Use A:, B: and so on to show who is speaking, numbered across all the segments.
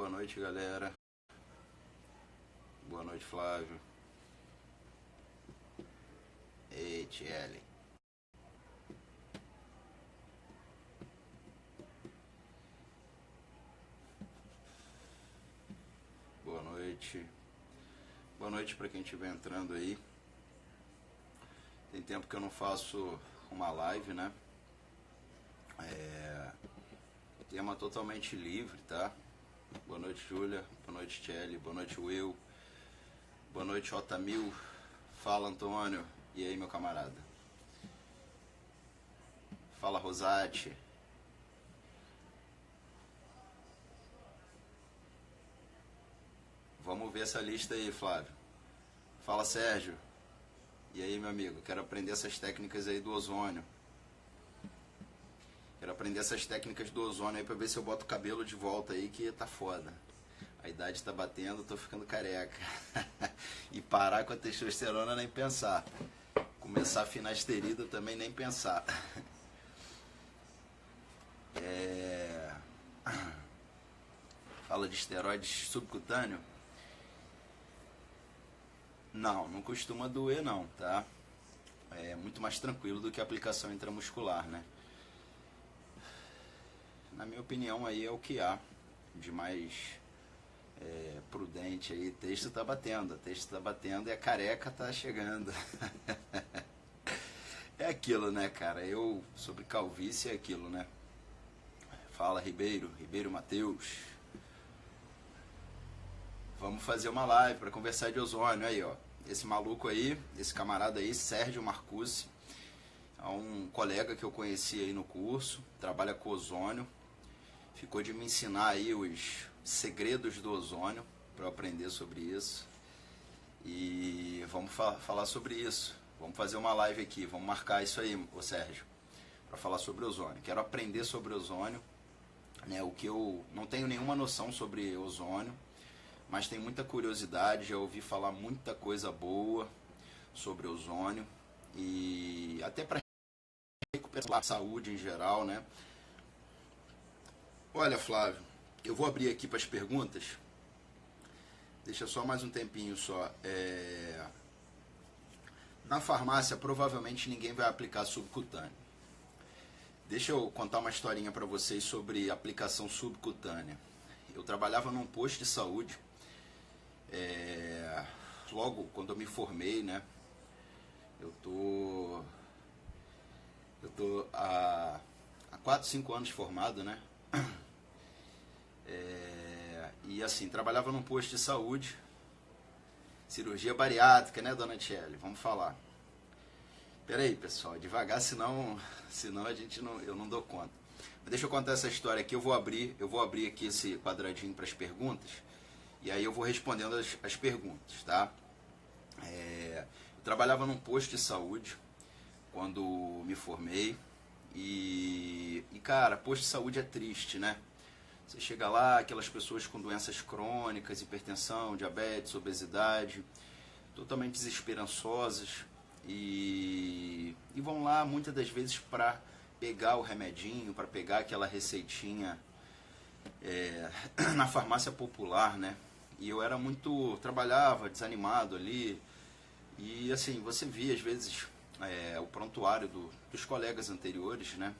A: Boa noite, galera. Boa noite, Flávio. Ei, TL. Boa noite. Boa noite para quem estiver entrando aí. Tem tempo que eu não faço uma live, né? Tema totalmente livre, tá? Boa noite, Júlia. Boa noite, TL. Boa noite, Will. Boa noite, Otamil. Fala, Antônio. E aí, meu camarada? Fala, Rosati. Vamos ver essa lista aí, Flávio. Fala, Sérgio. E aí, meu amigo? Quero aprender essas técnicas aí do ozônio. Quero aprender essas técnicas do ozônio aí pra ver se eu boto o cabelo de volta aí, que tá foda. A idade tá batendo, tô ficando careca. E parar com a testosterona nem pensar. Começar a finasterida também nem pensar. Fala de esteroides subcutâneo. Não costuma doer não, tá? É muito mais tranquilo do que a aplicação intramuscular, né? Na minha opinião aí é o que há de mais prudente aí. Texto tá batendo, e a careca tá chegando. É aquilo, né, cara? Eu, sobre calvície, é aquilo, né? Fala, Ribeiro Matheus. Vamos fazer uma live para conversar de ozônio aí, ó. Esse maluco aí, esse camarada aí, Sérgio Marcucci, é um colega que eu conheci aí no curso, trabalha com ozônio. Ficou de me ensinar aí os segredos do ozônio para eu aprender sobre isso. E vamos falar sobre isso. Vamos fazer uma live aqui, vamos marcar isso aí, ô Sérgio, para falar sobre ozônio. Quero aprender sobre ozônio, né? O que eu não tenho nenhuma noção sobre ozônio, mas tenho muita curiosidade, já ouvi falar muita coisa boa sobre ozônio e até para recuperar a saúde em geral, né? Olha, Flávio, eu vou abrir aqui para as perguntas. Deixa só mais um tempinho só. Na farmácia, provavelmente ninguém vai aplicar subcutâneo. Deixa eu contar uma historinha para vocês sobre aplicação subcutânea. Eu trabalhava num posto de saúde. Logo quando eu me formei, né? Eu tô há 4, 5 anos formado, né? E assim, trabalhava num posto de saúde, cirurgia bariátrica, né, dona Tchelle? Vamos falar. Pera aí, pessoal, devagar, senão eu não dou conta. Mas deixa eu contar essa história aqui, eu vou abrir aqui esse quadradinho para as perguntas, e aí eu vou respondendo as perguntas, tá? Eu trabalhava num posto de saúde quando me formei, e cara, posto de saúde é triste, né? Você chega lá, aquelas pessoas com doenças crônicas, hipertensão, diabetes, obesidade, totalmente desesperançosas e vão lá muitas das vezes para pegar o remedinho, para pegar aquela receitinha na farmácia popular, né? E eu trabalhava desanimado ali e assim, você via às vezes o prontuário dos colegas anteriores, né?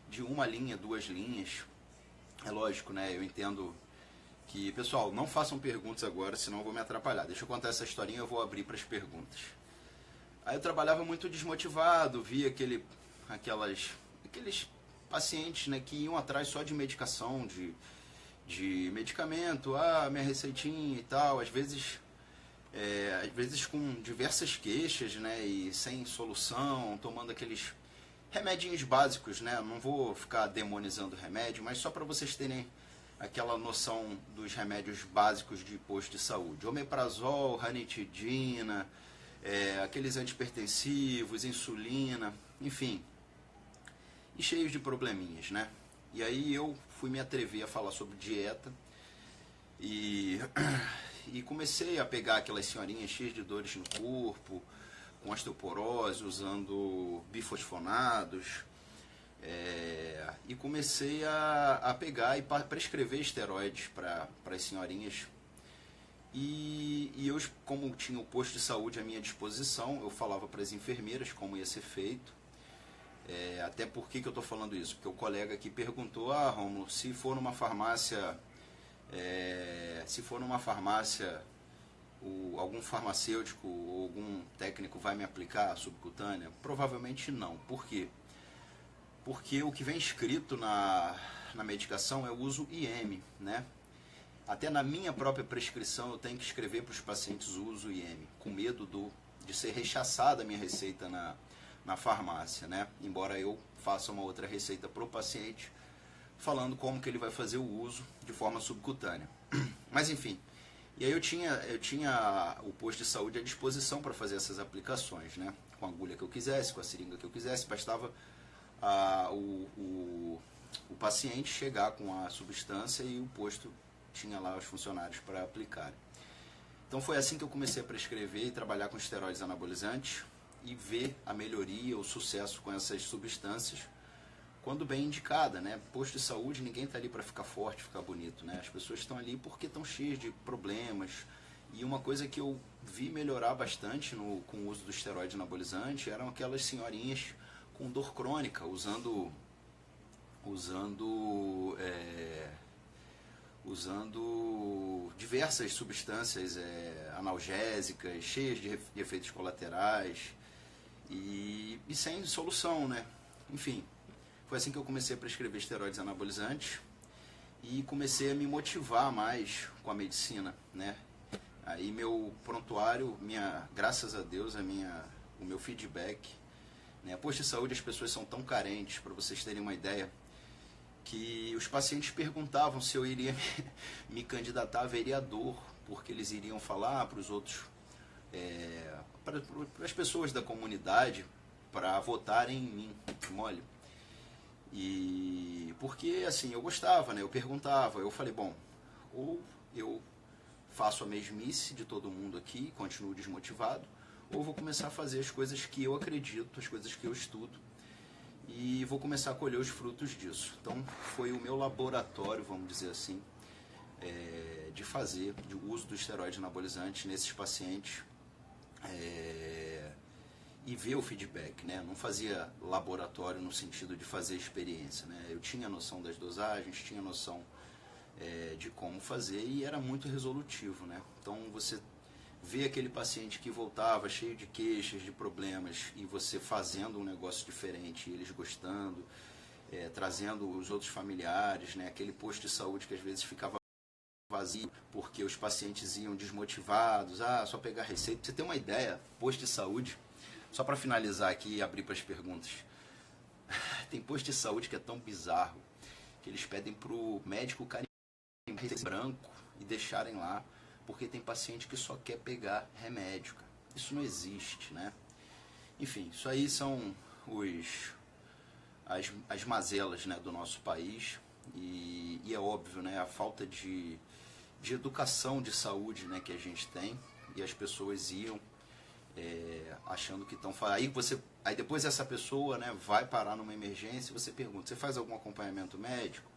A: De uma linha, 2 linhas. É lógico, né? Eu entendo que... Pessoal, não façam perguntas agora, senão eu vou me atrapalhar. Deixa eu contar essa historinha e eu vou abrir para as perguntas. Aí eu trabalhava muito desmotivado, via aqueles pacientes, né, que iam atrás só de medicação, de medicamento, minha receitinha e tal, às vezes com diversas queixas, né, e sem solução, tomando aqueles remedinhos básicos, né? Não vou ficar demonizando o remédio, mas só para vocês terem aquela noção dos remédios básicos de posto de saúde. Omeprazol, ranitidina, aqueles antipertensivos, insulina, enfim. E cheios de probleminhas, né? E aí eu fui me atrever a falar sobre dieta e comecei a pegar aquelas senhorinhas cheias de dores no corpo, com osteoporose, usando bifosfonados, e comecei a pegar e prescrever esteroides para as senhorinhas. E eu, como tinha o posto de saúde à minha disposição, eu falava para as enfermeiras como ia ser feito. Até por que eu estou falando isso? Porque o colega aqui perguntou, Romulo, se for numa farmácia, algum farmacêutico ou algum técnico vai me aplicar a subcutânea? Provavelmente não. Por quê? Porque o que vem escrito na medicação é o uso IM, né? Até na minha própria prescrição eu tenho que escrever para os pacientes o uso IM, com medo de ser rechaçada a minha receita na farmácia, né? Embora eu faça uma outra receita para o paciente, falando como que ele vai fazer o uso de forma subcutânea. Mas enfim, e aí eu tinha o posto de saúde à disposição para fazer essas aplicações, né? Com a agulha que eu quisesse, com a seringa que eu quisesse, bastava o paciente chegar com a substância e o posto tinha lá os funcionários para aplicarem. Então foi assim que eu comecei a prescrever e trabalhar com esteroides anabolizantes e ver a melhoria, o sucesso com essas substâncias, quando bem indicada, né? Posto de saúde, ninguém está ali para ficar forte, ficar bonito, né? As pessoas estão ali porque estão cheias de problemas. E uma coisa que eu vi melhorar bastante com o uso do esteroide anabolizante eram aquelas senhorinhas com dor crônica, usando diversas substâncias analgésicas, cheias de efeitos colaterais e sem solução, né? Enfim, foi assim que eu comecei a prescrever esteroides anabolizantes e comecei a me motivar mais com a medicina, né? Aí meu prontuário, graças a Deus, o meu feedback, né? Posto de saúde, as pessoas são tão carentes, para vocês terem uma ideia, que os pacientes perguntavam se eu iria me candidatar a vereador, porque eles iriam falar para os outros, para as pessoas da comunidade, para votarem em mim, mole. E porque assim, eu gostava, né? Eu perguntava, eu falei, bom, ou eu faço a mesmice de todo mundo aqui, continuo desmotivado, ou vou começar a fazer as coisas que eu acredito, as coisas que eu estudo, e vou começar a colher os frutos disso. Então foi o meu laboratório, vamos dizer assim, de uso do esteroide anabolizante nesses pacientes, e ver o feedback, né? Não fazia laboratório no sentido de fazer experiência, né? Eu tinha noção das dosagens, tinha noção de como fazer e era muito resolutivo, né? Então você vê aquele paciente que voltava cheio de queixas, de problemas, e você fazendo um negócio diferente, e eles gostando, trazendo os outros familiares, né? Aquele posto de saúde que às vezes ficava vazio porque os pacientes iam desmotivados, só pegar receita. Pra você ter uma ideia, posto de saúde, só para finalizar aqui e abrir para as perguntas, tem posto de saúde que é tão bizarro que eles pedem pro médico carimbar branco e deixarem lá, porque tem paciente que só quer pegar remédio, cara. Isso não existe, né? Enfim, isso aí são as mazelas, né, do nosso país e é óbvio, né, a falta de educação de saúde, né, que a gente tem, e as pessoas iam achando que estão... Aí depois essa pessoa, né, vai parar numa emergência e você pergunta, você faz algum acompanhamento médico?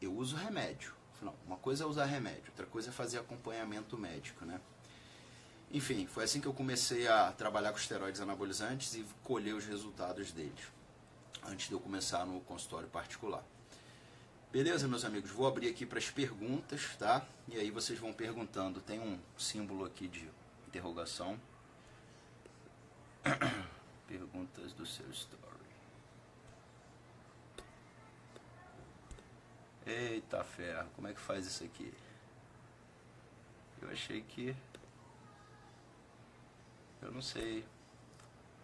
A: Eu uso remédio. Não, uma coisa é usar remédio, outra coisa é fazer acompanhamento médico, né? Enfim, foi assim que eu comecei a trabalhar com esteroides anabolizantes e colher os resultados deles, antes de eu começar no consultório particular. Beleza, meus amigos? Vou abrir aqui para as perguntas, tá? E aí vocês vão perguntando. Tem um símbolo aqui de interrogação. Perguntas do seu story. Eita ferro, como é que faz isso aqui? Eu achei que... Eu não sei.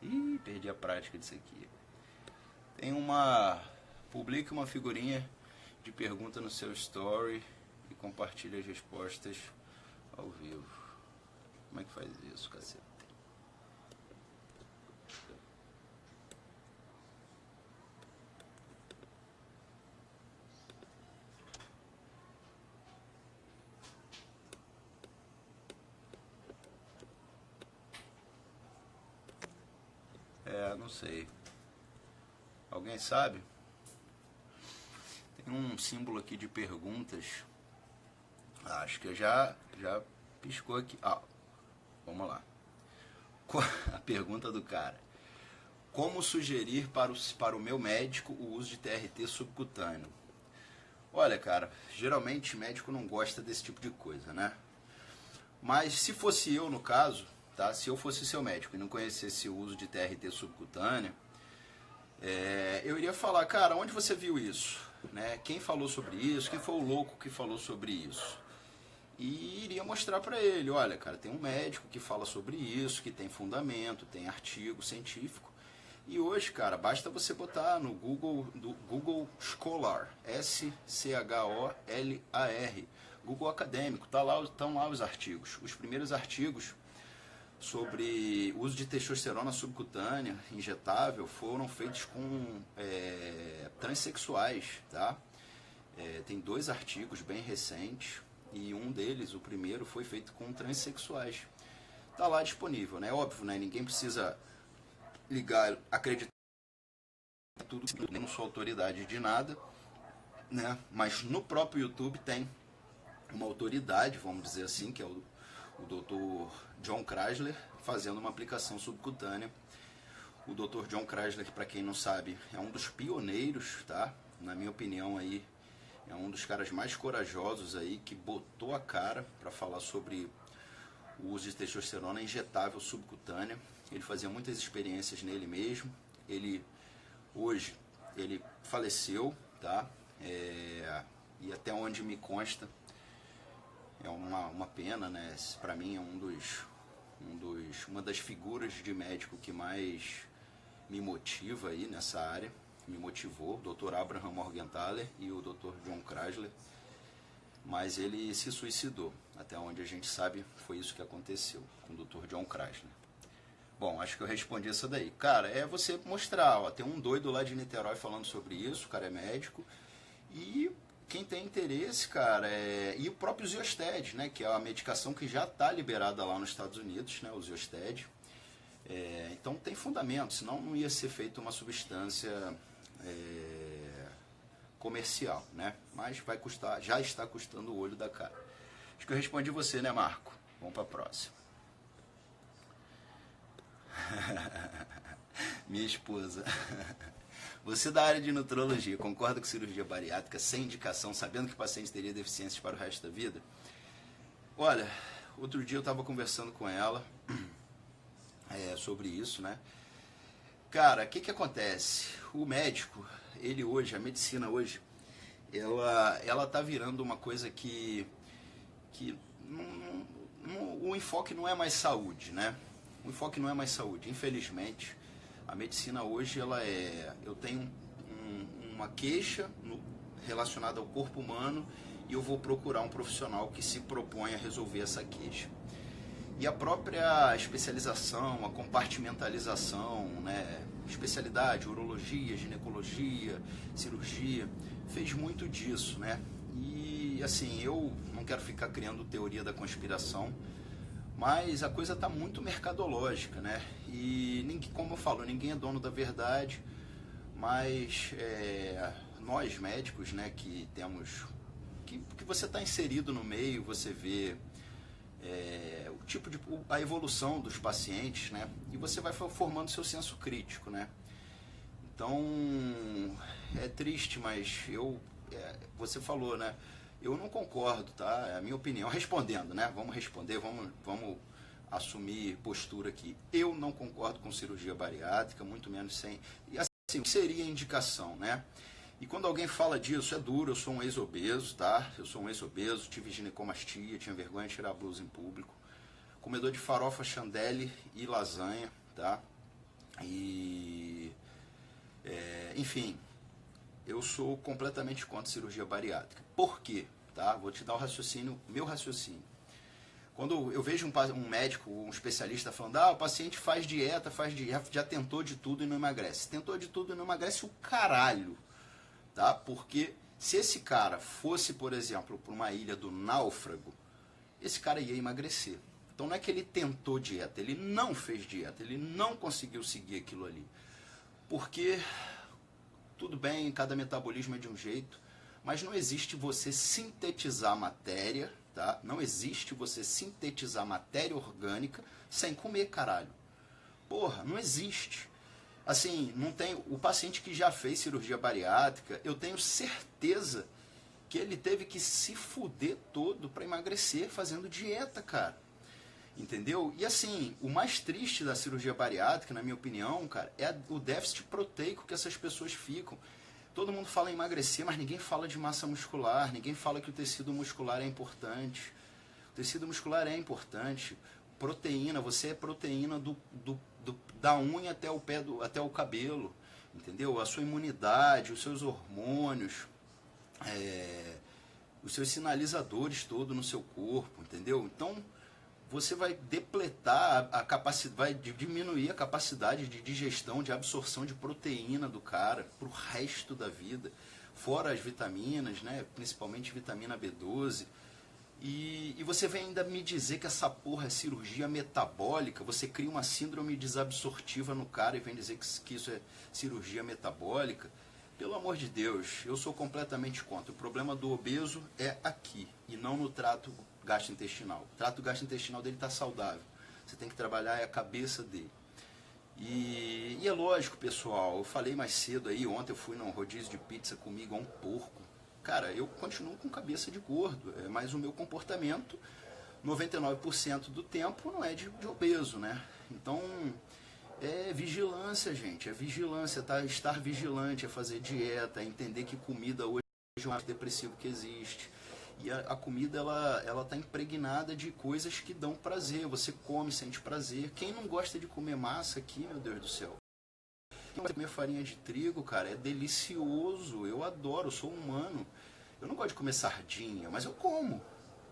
A: Ih, perdi a prática disso aqui. Tem Publique uma figurinha de pergunta no seu story e compartilhe as respostas ao vivo. Como é que faz isso, cacete? Não sei. Alguém sabe? símbolo aqui de perguntas. Acho que eu já piscou aqui. Vamos lá. A pergunta do cara. Como sugerir para o meu médico o uso de TRT subcutâneo? Olha, cara, geralmente médico não gosta desse tipo de coisa, né? Mas se fosse eu, no caso, tá? Se eu fosse seu médico e não conhecesse o uso de TRT subcutâneo, eu iria falar, cara, onde você viu isso? Né? Quem falou sobre isso? Quem foi o louco que falou sobre isso? E iria mostrar para ele, olha, cara, tem um médico que fala sobre isso, que tem fundamento, tem artigo científico. E hoje, cara, basta você botar no Google Scholar, S-C-H-O-L-A-R, Google Acadêmico, estão lá os artigos. Os primeiros artigos sobre uso de testosterona subcutânea injetável foram feitos com transexuais, tá? Tem 2 artigos bem recentes e um deles, o primeiro, foi feito com transexuais. Tá lá disponível, né? Óbvio, né? Ninguém precisa ligar, acreditar em tudo, não sou autoridade de nada, né? Mas no próprio YouTube tem uma autoridade, vamos dizer assim, que é o Dr. John Krasler, fazendo uma aplicação subcutânea. O Dr. John Krasler, para quem não sabe, é um dos pioneiros, tá? Na minha opinião aí, é um dos caras mais corajosos aí, que botou a cara para falar sobre o uso de testosterona injetável subcutânea. Ele fazia muitas experiências nele mesmo. Hoje ele faleceu, tá? E até onde me consta, é uma pena, né? Para mim é uma das figuras de médico que mais me motiva aí nessa área. Me motivou, o Dr. Abraham Morgenthaler e o Dr. John Krasler. Mas ele se suicidou. Até onde a gente sabe, foi isso que aconteceu com o Dr. John Krasler. Bom, acho que eu respondi isso daí. Cara, é você mostrar, ó, tem um doido lá de Niterói falando sobre isso, o cara é médico, e quem tem interesse, cara, e o próprio Ziosted, né, que é a medicação que já está liberada lá nos Estados Unidos, né, o Ziosted. Então tem fundamento, senão não ia ser feita uma substância comercial, né? Mas vai custar, já está custando o olho da cara. Acho que eu respondi você, né, Marco? Vamos para a próxima. Minha esposa. Você da área de nutrologia concorda com cirurgia bariátrica sem indicação, sabendo que o paciente teria deficiências para o resto da vida? Olha, outro dia eu estava conversando com ela sobre isso, né? Cara, o que acontece? O médico, ele hoje, a medicina hoje, ela tá virando uma coisa que o enfoque não é mais saúde, né? O enfoque não é mais saúde, infelizmente. A medicina hoje, eu tenho uma queixa relacionada ao corpo humano e eu vou procurar um profissional que se propõe a resolver essa queixa. E a própria especialização, a compartimentalização, né? Especialidade, urologia, ginecologia, cirurgia, fez muito disso, né? E assim, eu não quero ficar criando teoria da conspiração, mas a coisa está muito mercadológica, né? E, como eu falo, ninguém é dono da verdade, mas nós médicos, né, que temos... que você está inserido no meio, você vê a evolução dos pacientes, né? E você vai formando seu senso crítico, né? Então, é triste, mas você falou, né? Eu não concordo, tá? É a minha opinião. Respondendo, né? Vamos responder, vamos assumir postura aqui. Eu não concordo com cirurgia bariátrica, muito menos sem... E assim, seria indicação, né? E quando alguém fala disso, é duro. Eu sou um ex-obeso, tá? Eu sou um ex-obeso, tive ginecomastia, tinha vergonha de tirar a blusa em público. Comedor de farofa, chandelle e lasanha, tá? E... enfim, eu sou completamente contra cirurgia bariátrica. Por quê? Tá? Vou te dar meu raciocínio. Quando eu vejo um médico, um especialista falando, o paciente faz dieta, já tentou de tudo e não emagrece. Tentou de tudo e não emagrece o caralho, tá? Porque se esse cara fosse, por exemplo, para uma ilha do náufrago, esse cara ia emagrecer. Então não é que ele tentou dieta, ele não fez dieta, ele não conseguiu seguir aquilo ali. Porque, tudo bem, cada metabolismo é de um jeito, Mas não existe você sintetizar matéria, tá? Não existe você sintetizar matéria orgânica sem comer, caralho. Porra, não existe. Assim, não tem. O paciente que já fez cirurgia bariátrica, eu tenho certeza que ele teve que se fuder todo para emagrecer fazendo dieta, cara. Entendeu? E assim, o mais triste da cirurgia bariátrica, na minha opinião, cara, é o déficit proteico que essas pessoas ficam. Todo mundo fala em emagrecer, mas ninguém fala de massa muscular, ninguém fala que o tecido muscular é importante. O tecido muscular é importante. Proteína, você é proteína da unha até o pé até o cabelo, entendeu? A sua imunidade, os seus hormônios, os seus sinalizadores todos no seu corpo, entendeu? Então você vai depletar a capacidade, vai diminuir a capacidade de digestão, de absorção de proteína do cara para o resto da vida, fora as vitaminas, né? Principalmente vitamina B12. E você vem ainda me dizer que essa porra é cirurgia metabólica, você cria uma síndrome desabsortiva no cara e vem dizer que isso é cirurgia metabólica. Pelo amor de Deus, eu sou completamente contra. O problema do obeso é aqui e não no trato gastrointestinal. O trato gastrointestinal dele está saudável. Você tem que trabalhar a cabeça dele. E é lógico, pessoal, eu falei mais cedo aí, ontem eu fui num rodízio de pizza comigo a um porco. Cara, eu continuo com cabeça de gordo, mas o meu comportamento, 99% do tempo, não é de obeso, né? Então, é vigilância, gente, é vigilância, tá? Estar vigilante, é fazer dieta, é entender que comida hoje é o mais depressivo que existe. E a comida, ela tá impregnada de coisas que dão prazer, você come, sente prazer. Quem não gosta de comer massa aqui, meu Deus do céu? Comer farinha de trigo, cara, é delicioso, eu adoro, eu sou humano. Eu não gosto de comer sardinha, mas eu como.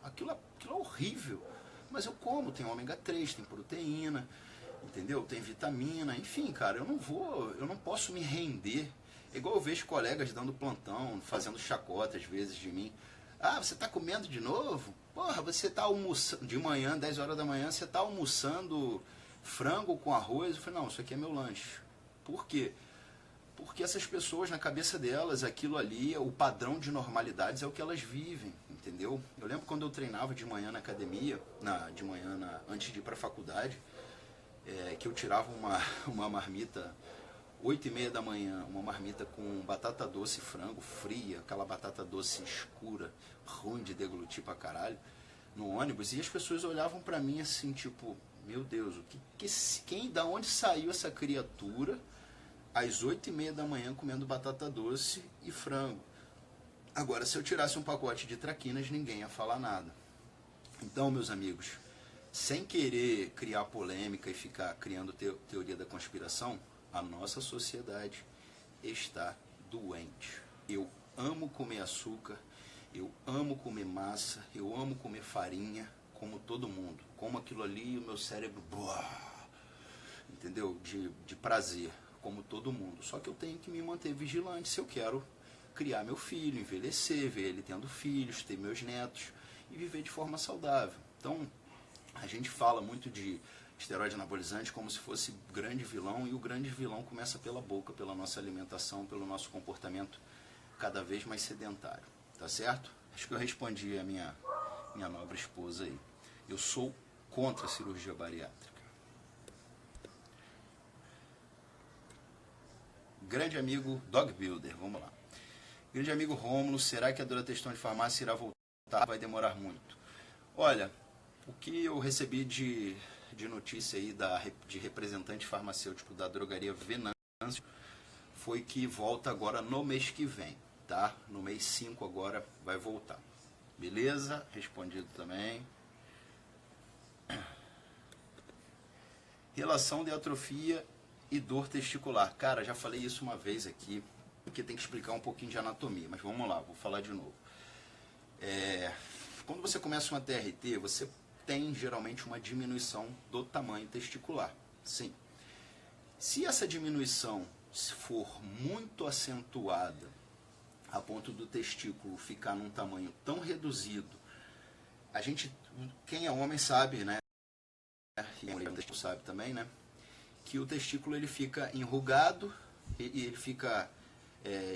A: Aquilo é horrível, mas eu como. Tem ômega 3, tem proteína, entendeu? Tem vitamina, enfim, cara, eu não posso me render. É igual eu vejo colegas dando plantão, fazendo chacota às vezes de mim. Ah, você tá comendo de novo? Porra, você tá almoçando de manhã, 10 horas da manhã, você tá almoçando frango com arroz? Eu falei, não, isso aqui é meu lanche. Por quê? Porque essas pessoas, na cabeça delas, aquilo ali, o padrão de normalidades é o que elas vivem, entendeu? Eu lembro quando eu treinava de manhã na academia, antes de ir para a faculdade, que eu tirava uma marmita, 8h30 da manhã, uma marmita com batata doce e frango fria, aquela batata doce escura, ruim de deglutir pra caralho, no ônibus, e as pessoas olhavam pra mim assim, tipo, meu Deus, da onde saiu essa criatura às 8h30 da manhã comendo batata doce e frango? Agora, se eu tirasse um pacote de traquinas, ninguém ia falar nada. Então, meus amigos, sem querer criar polêmica e ficar criando teoria da conspiração, a nossa sociedade está doente. Eu amo comer açúcar, eu amo comer massa, eu amo comer farinha, como todo mundo. Como aquilo ali e o meu cérebro, entendeu? De prazer, como todo mundo. Só que eu tenho que me manter vigilante se eu quero criar meu filho, envelhecer, ver ele tendo filhos, ter meus netos e viver de forma saudável. Então, a gente fala muito de esteroide anabolizante como se fosse grande vilão, e o grande vilão começa pela boca, pela nossa alimentação, pelo nosso comportamento cada vez mais sedentário, tá certo? Acho que eu respondi a minha nobre esposa aí. Eu sou contra a cirurgia bariátrica. Grande amigo Dog Builder, vamos lá. Grande amigo Rômulo, será que a Durateston de farmácia irá voltar? Vai demorar muito. Olha, o que eu recebi de notícia aí de representante farmacêutico da drogaria Venâncio foi que volta agora no mês que vem, tá? No mês 5 agora vai voltar. Beleza? Respondido também. Relação de atrofia e dor testicular. Cara, já falei isso uma vez aqui, porque tem que explicar um pouquinho de anatomia, mas vamos lá, vou falar de novo. Quando você começa uma TRT, você tem geralmente uma diminuição do tamanho testicular. Sim. Se essa diminuição for muito acentuada, a ponto do testículo ficar num tamanho tão reduzido, quem é homem sabe, né? E a mulher sabe também, né? Que o testículo ele fica enrugado e ele fica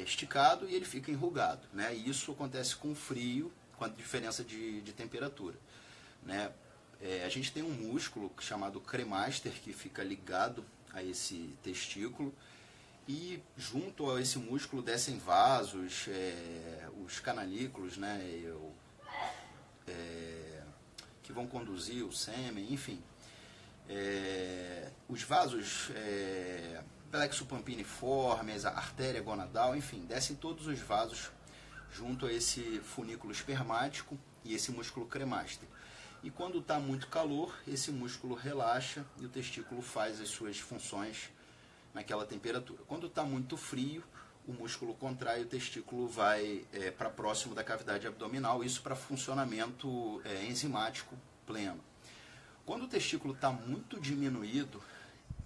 A: esticado e ele fica enrugado, né? E isso acontece com frio, com a diferença de temperatura, né? A gente tem um músculo chamado cremaster que fica ligado a esse testículo e junto a esse músculo descem vasos, os canalículos, né? Que vão conduzir o sêmen, enfim. Os vasos plexopampiniformes, a artéria gonadal, enfim, descem todos os vasos junto a esse funículo espermático e esse músculo cremaster. E quando está muito calor, esse músculo relaxa e o testículo faz as suas funções naquela temperatura. Quando está muito frio, o músculo contrai e o testículo vai para próximo da cavidade abdominal, isso para funcionamento enzimático pleno. Quando o testículo está muito diminuído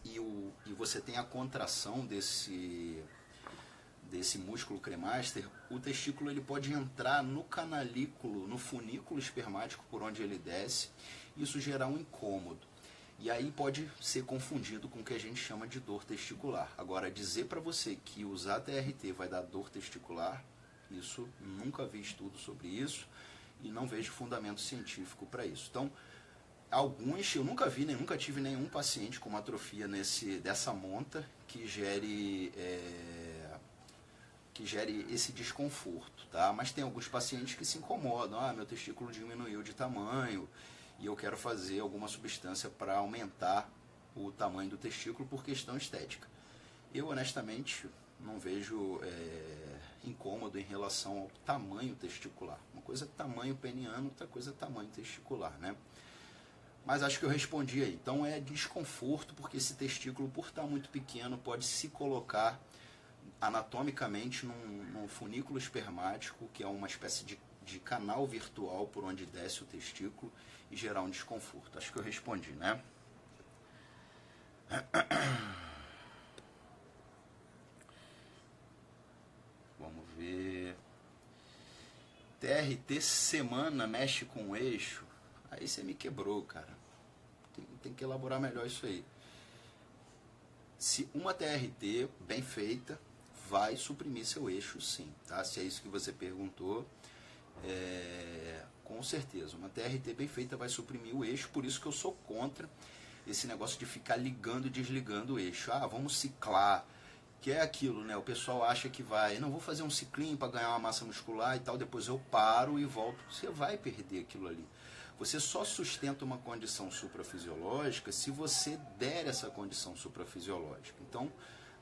A: e você tem a contração desse músculo cremaster, o testículo ele pode entrar no canalículo, no funículo espermático por onde ele desce, e isso gerar um incômodo. E aí pode ser confundido com o que a gente chama de dor testicular. Agora, dizer para você que usar TRT vai dar dor testicular, isso nunca vi estudo sobre isso e não vejo fundamento científico para isso. Então, eu nunca vi, nunca tive nenhum paciente com uma atrofia dessa monta que gere esse desconforto, tá? Mas tem alguns pacientes que se incomodam, meu testículo diminuiu de tamanho e eu quero fazer alguma substância para aumentar o tamanho do testículo por questão estética. Eu, honestamente, não vejo incômodo em relação ao tamanho testicular. Uma coisa é tamanho peniano, outra coisa é tamanho testicular, né? Mas acho que eu respondi aí. Então é desconforto porque esse testículo, por estar muito pequeno, pode se colocar anatomicamente num funículo espermático, que é uma espécie de canal virtual por onde desce o testículo e gerar um desconforto. Acho que eu respondi, né? Vamos ver. TRT semana mexe com o eixo. Aí você me quebrou, cara. Tem que elaborar melhor isso aí. Se uma TRT bem feita vai suprimir seu eixo, sim, tá? Se é isso que você perguntou, com certeza. Uma TRT bem feita vai suprimir o eixo, por isso que eu sou contra esse negócio de ficar ligando e desligando o eixo. Vamos ciclar, que é aquilo, né? O pessoal acha que não, vou fazer um ciclinho para ganhar uma massa muscular e tal, depois eu paro e volto. Você vai perder aquilo ali. Você só sustenta uma condição suprafisiológica se você der essa condição suprafisiológica. Então,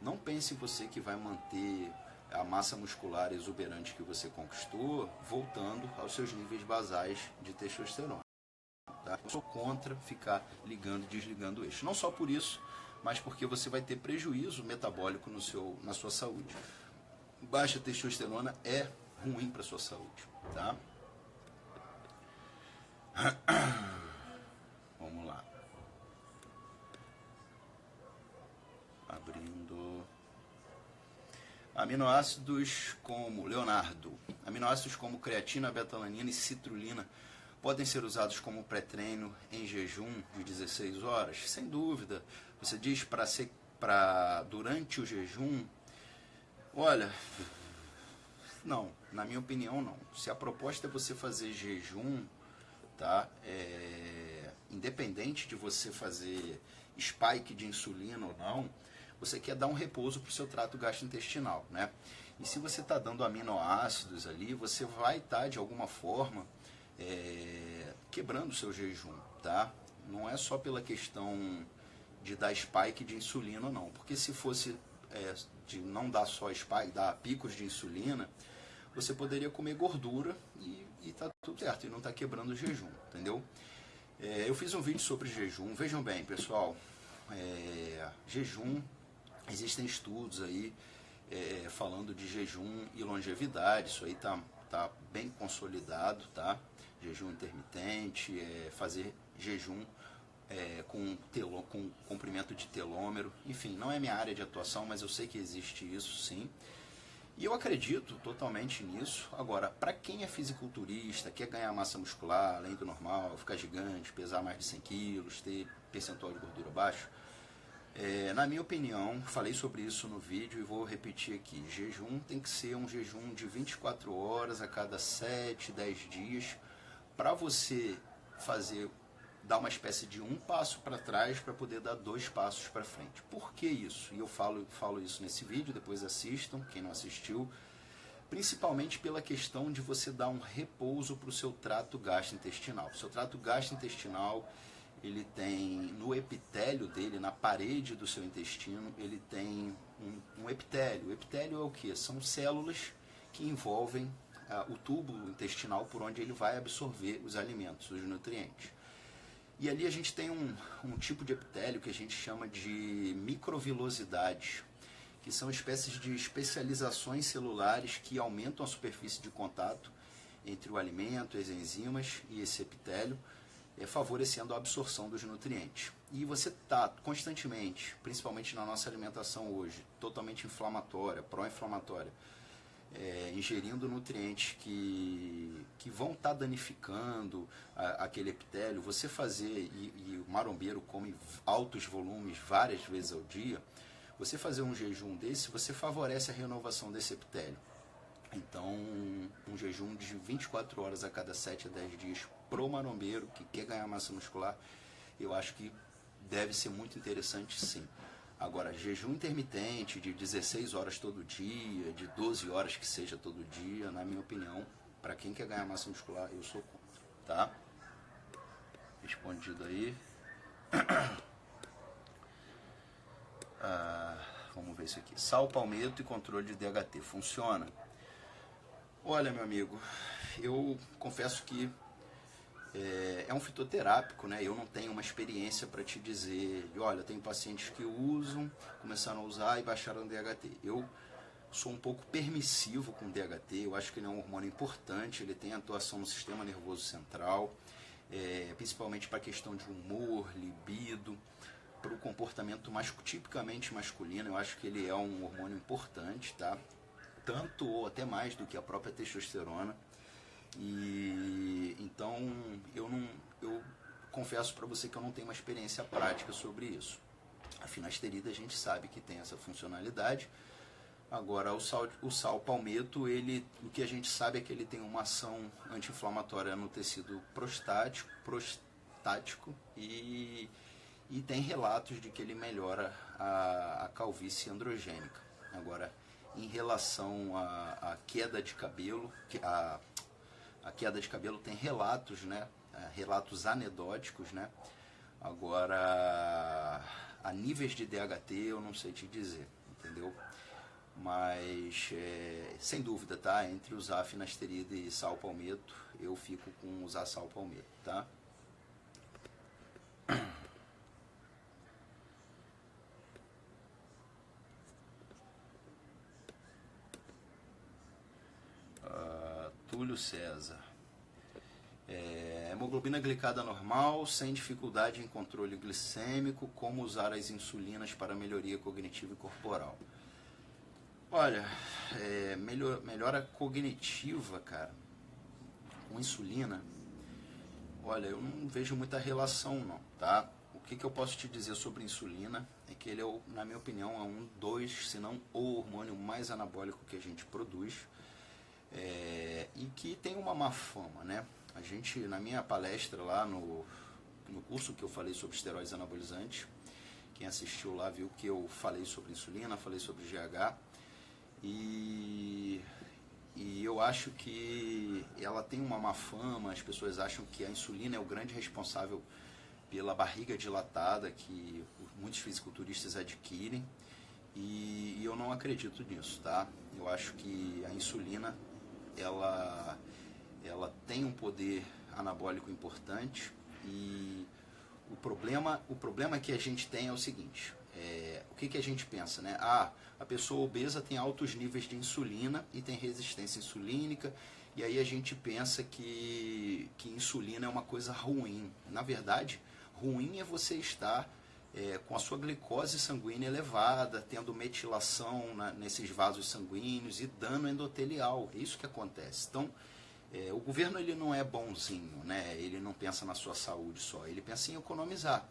A: não pense você que vai manter a massa muscular exuberante que você conquistou voltando aos seus níveis basais de testosterona. Tá? Eu sou contra ficar ligando e desligando o eixo. Não só por isso, mas porque você vai ter prejuízo metabólico na sua saúde. Baixa testosterona é ruim para a sua saúde. Tá? Vamos lá. Abrindo. Aminoácidos como aminoácidos como creatina, betalanina e citrulina podem ser usados como pré-treino em jejum de 16 horas? Sem dúvida. Você diz para durante o jejum? Olha, não, na minha opinião não. Se a proposta é você fazer jejum, tá? Independente de você fazer spike de insulina ou não, você quer dar um repouso para o seu trato gastrointestinal, né? E se você está dando aminoácidos ali, você vai estar de alguma forma quebrando o seu jejum, tá? Não é só pela questão de dar spike de insulina ou não, porque se fosse de não dar só spike, dar picos de insulina, você poderia comer gordura e tá tudo certo, e não tá quebrando o jejum, entendeu? Eu fiz um vídeo sobre jejum, vejam bem, pessoal, jejum, existem estudos aí falando de jejum e longevidade, isso aí tá bem consolidado, tá? Jejum intermitente, fazer jejum com comprimento de telômero, enfim, não é minha área de atuação, mas eu sei que existe isso sim. E eu acredito totalmente nisso. Agora, para quem é fisiculturista, quer ganhar massa muscular além do normal, ficar gigante, pesar mais de 100 quilos, ter percentual de gordura baixo, Na minha opinião, falei sobre isso no vídeo e vou repetir aqui. Jejum tem que ser um jejum de 24 horas a cada 7, 10 dias, para você dar uma espécie de um passo para trás para poder dar 2 passos para frente. Por que isso? E eu falo isso nesse vídeo, depois assistam, quem não assistiu. Principalmente pela questão de você dar um repouso para o seu trato gastrointestinal. O seu trato gastrointestinal, ele tem no epitélio dele, na parede do seu intestino, ele tem um epitélio. O epitélio é o que? São células que envolvem o tubo intestinal por onde ele vai absorver os alimentos, os nutrientes. E ali a gente tem um tipo de epitélio que a gente chama de microvilosidades, que são espécies de especializações celulares que aumentam a superfície de contato entre o alimento, as enzimas e esse epitélio, favorecendo a absorção dos nutrientes. E você está constantemente, principalmente na nossa alimentação hoje, totalmente inflamatória, pró-inflamatória, ingerindo nutrientes que vão estar danificando aquele epitélio. Você fazer, e o marombeiro come altos volumes várias vezes ao dia, você fazer um jejum desse, você favorece a renovação desse epitélio. Então, um jejum de 24 horas a cada 7 a 10 dias pro marombeiro que quer ganhar massa muscular, eu acho que deve ser muito interessante, sim. Agora, jejum intermitente de 16 horas todo dia, de 12 horas que seja todo dia, na minha opinião, para quem quer ganhar massa muscular, eu sou contra, tá? Respondido aí. Vamos ver isso aqui. Sal, palmito e controle de DHT. Funciona? Olha, meu amigo, eu confesso que é um fitoterápico, né? Eu não tenho uma experiência para te dizer, olha, tem pacientes que usam, começaram a usar e baixaram o DHT. Eu sou um pouco permissivo com o DHT, eu acho que ele é um hormônio importante, ele tem atuação no sistema nervoso central, principalmente para a questão de humor, libido, para o comportamento tipicamente masculino, eu acho que ele é um hormônio importante, tá? Tanto ou até mais do que a própria testosterona. E então eu confesso para você que eu não tenho uma experiência prática sobre isso. A finasterida a gente sabe que tem essa funcionalidade. Agora o sal palmeto, o que a gente sabe é que ele tem uma ação anti-inflamatória no tecido prostático e tem relatos de que ele melhora a calvície androgênica. Agora, em relação à queda de cabelo, a queda de cabelo tem relatos, né? Relatos anedóticos, né? Agora, a níveis de DHT eu não sei te dizer, entendeu? Mas, sem dúvida, tá? Entre usar finasterida e sal palmeto, eu fico com usar sal palmeto, tá? Túlio César. Hemoglobina glicada normal, sem dificuldade em controle glicêmico, como usar as insulinas para melhoria cognitiva e corporal? Olha, melhora cognitiva, cara, com insulina, olha, eu não vejo muita relação não, tá? O que eu posso te dizer sobre insulina é que ele, na minha opinião, é se não o hormônio mais anabólico que a gente produz, e que tem uma má fama, né? A gente, na minha palestra lá no curso que eu falei sobre esteroides anabolizantes, quem assistiu lá viu que eu falei sobre insulina, falei sobre GH, e eu acho que ela tem uma má fama, as pessoas acham que a insulina é o grande responsável pela barriga dilatada que muitos fisiculturistas adquirem, e eu não acredito nisso, tá? Eu acho que a insulina ela tem um poder anabólico importante, e o problema que a gente tem é o seguinte, o que a gente pensa, né? A pessoa obesa tem altos níveis de insulina e tem resistência insulínica, e aí a gente pensa que insulina é uma coisa ruim. Na verdade, ruim é você estar com a sua glicose sanguínea elevada, tendo metilação nesses vasos sanguíneos e dano endotelial. É isso que acontece. Então, o governo ele não é bonzinho, né? Ele não pensa na sua saúde só, ele pensa em economizar.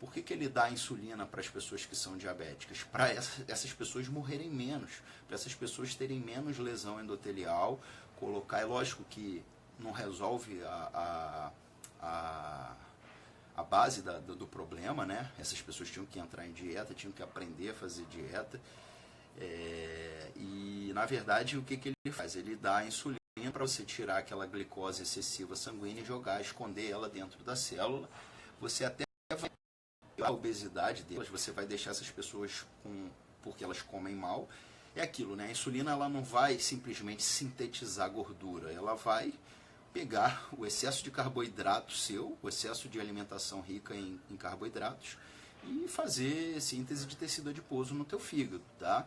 A: Por que ele dá insulina para as pessoas que são diabéticas? Para essas pessoas morrerem menos, para essas pessoas terem menos lesão endotelial, colocar, é lógico que não resolve a base do problema, né? Essas pessoas tinham que entrar em dieta, tinham que aprender a fazer dieta, e na verdade o que ele faz? Ele dá insulina para você tirar aquela glicose excessiva sanguínea e jogar, esconder ela dentro da célula. Você até vai a obesidade delas, você vai deixar essas pessoas porque elas comem mal. É aquilo, né? A insulina ela não vai simplesmente sintetizar gordura, ela vai pegar o excesso de carboidrato seu, o excesso de alimentação rica em carboidratos, e fazer síntese de tecido adiposo no teu fígado, tá?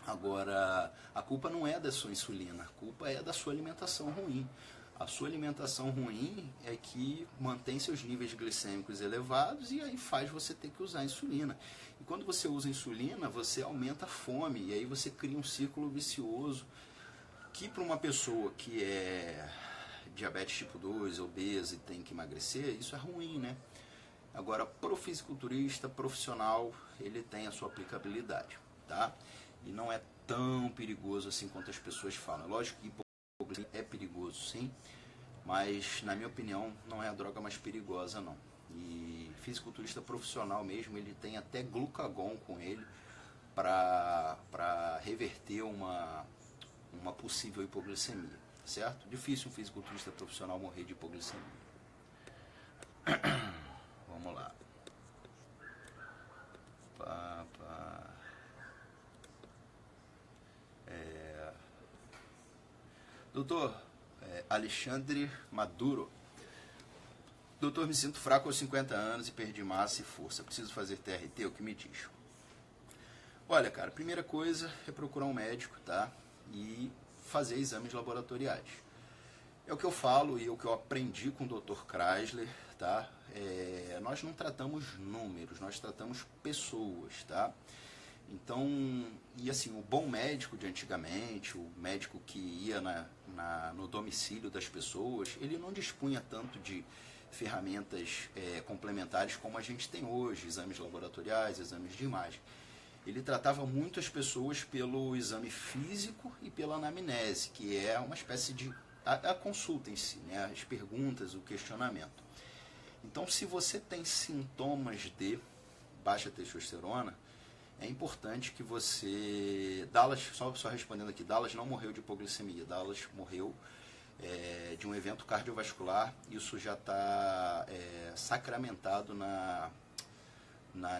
A: Agora, a culpa não é da sua insulina, a culpa é da sua alimentação ruim. A sua alimentação ruim é que mantém seus níveis glicêmicos elevados e aí faz você ter que usar insulina. E quando você usa insulina, você aumenta a fome e aí você cria um círculo vicioso que para uma pessoa que é diabetes tipo 2, obesa e tem que emagrecer, isso é ruim, né? Agora, para o fisiculturista profissional, ele tem a sua aplicabilidade, tá? E não é tão perigoso assim quanto as pessoas falam. Lógico que hipoglicemia é perigoso, sim, mas na minha opinião não é a droga mais perigosa, não. E fisiculturista profissional mesmo, ele tem até glucagon com ele para reverter uma possível hipoglicemia, certo? Difícil um fisiculturista profissional morrer de hipoglicemia. Vamos lá. Doutor Alexandre Maduro. Doutor, me sinto fraco aos 50 anos e perdi massa e força. Preciso fazer TRT? O que me diz? Olha, cara, primeira coisa é procurar um médico, tá? E fazer exames laboratoriais. É o que eu falo e é o que eu aprendi com o Dr. Kreisler, tá? Nós não tratamos números, nós tratamos pessoas, tá? Então, e assim, o bom médico de antigamente, o médico que ia no domicílio das pessoas, ele não dispunha tanto de ferramentas complementares como a gente tem hoje, exames laboratoriais, exames de imagem. Ele tratava muito as pessoas pelo exame físico e pela anamnese, que é uma espécie de a consulta em si, né? As perguntas, o questionamento. Então, se você tem sintomas de baixa testosterona, é importante que você... Dallas, só respondendo aqui, Dallas não morreu de hipoglicemia, Dallas morreu de um evento cardiovascular, isso já está sacramentado na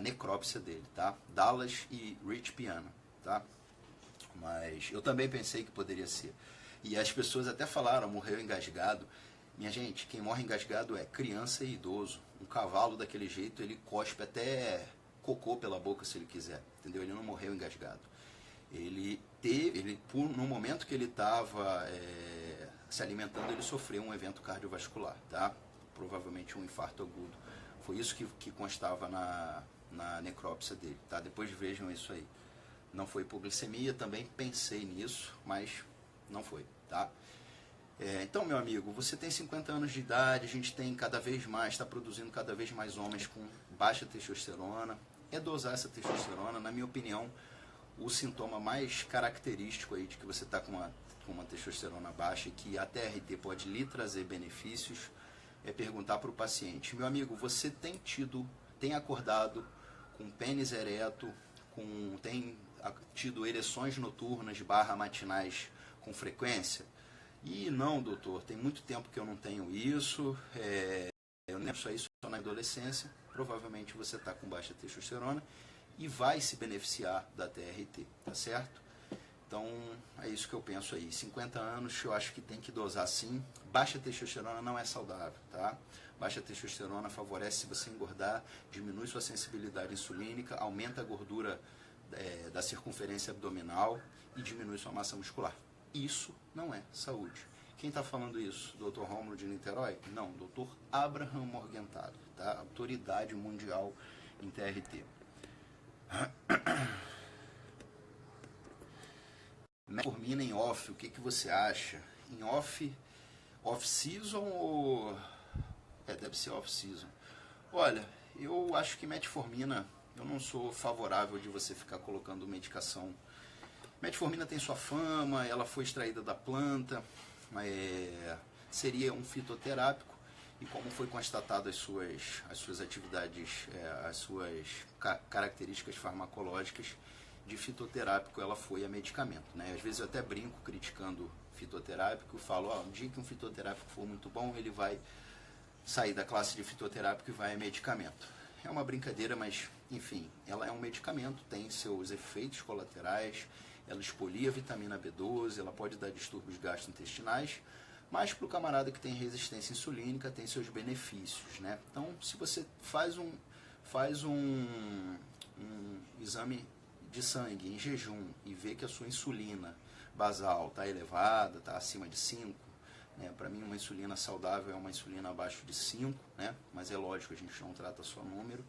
A: necrópsia dele, tá? Dallas e Rich Piana, tá? Mas eu também pensei que poderia ser. E as pessoas até falaram, morreu engasgado. Minha gente, quem morre engasgado é criança e idoso. Um cavalo daquele jeito, ele cospe até cocô pela boca se ele quiser, entendeu? Ele não morreu engasgado. No momento que ele estava se alimentando, ele sofreu um evento cardiovascular, tá? Provavelmente um infarto agudo. Foi isso que constava na necrópsia dele, tá? Depois vejam isso aí. Não foi hipoglicemia, também pensei nisso, mas não foi, tá? Então, meu amigo, você tem 50 anos de idade, a gente tem cada vez mais, está produzindo cada vez mais homens com baixa testosterona. É dosar essa testosterona, na minha opinião, o sintoma mais característico aí de que você está com uma testosterona baixa e que a TRT pode lhe trazer benefícios, é perguntar para o paciente: meu amigo, você tem acordado com pênis ereto, tem tido ereções noturnas matinais com frequência? E não, doutor, tem muito tempo que eu não tenho isso, eu lembro isso só na adolescência. Provavelmente você está com baixa testosterona e vai se beneficiar da TRT, tá certo? Então, é isso que eu penso aí. 50 anos, eu acho que tem que dosar sim. Baixa testosterona não é saudável, tá? Baixa testosterona favorece você engordar, diminui sua sensibilidade insulínica, aumenta a gordura da circunferência abdominal e diminui sua massa muscular. Isso não é saúde. Quem está falando isso? Dr. Rômulo de Niterói? Não, Dr. Abraham Morgenthaler, tá? Autoridade mundial em TRT. Metformina em off, o que você acha? Em off-season ou... deve ser off-season. Olha, eu acho que metformina, eu não sou favorável de você ficar colocando medicação. Metformina tem sua fama, ela foi extraída da planta, seria um fitoterápico, e como foi constatado as suas atividades, as suas características farmacológicas de fitoterápico, ela foi a medicamento, né? Às vezes eu até brinco criticando fitoterápico, falo, um dia que um fitoterápico for muito bom, ele vai sair da classe de fitoterápico e vai a medicamento. É uma brincadeira, mas, enfim, ela é um medicamento, tem seus efeitos colaterais, ela expolia a vitamina B12, ela pode dar distúrbios gastrointestinais, mas para o camarada que tem resistência insulínica, tem seus benefícios, né? Então, se você faz um exame de sangue em jejum e vê que a sua insulina basal está elevada, está acima de 5, né? Para mim, uma insulina saudável é uma insulina abaixo de 5, né? Mas é lógico, a gente não trata só número.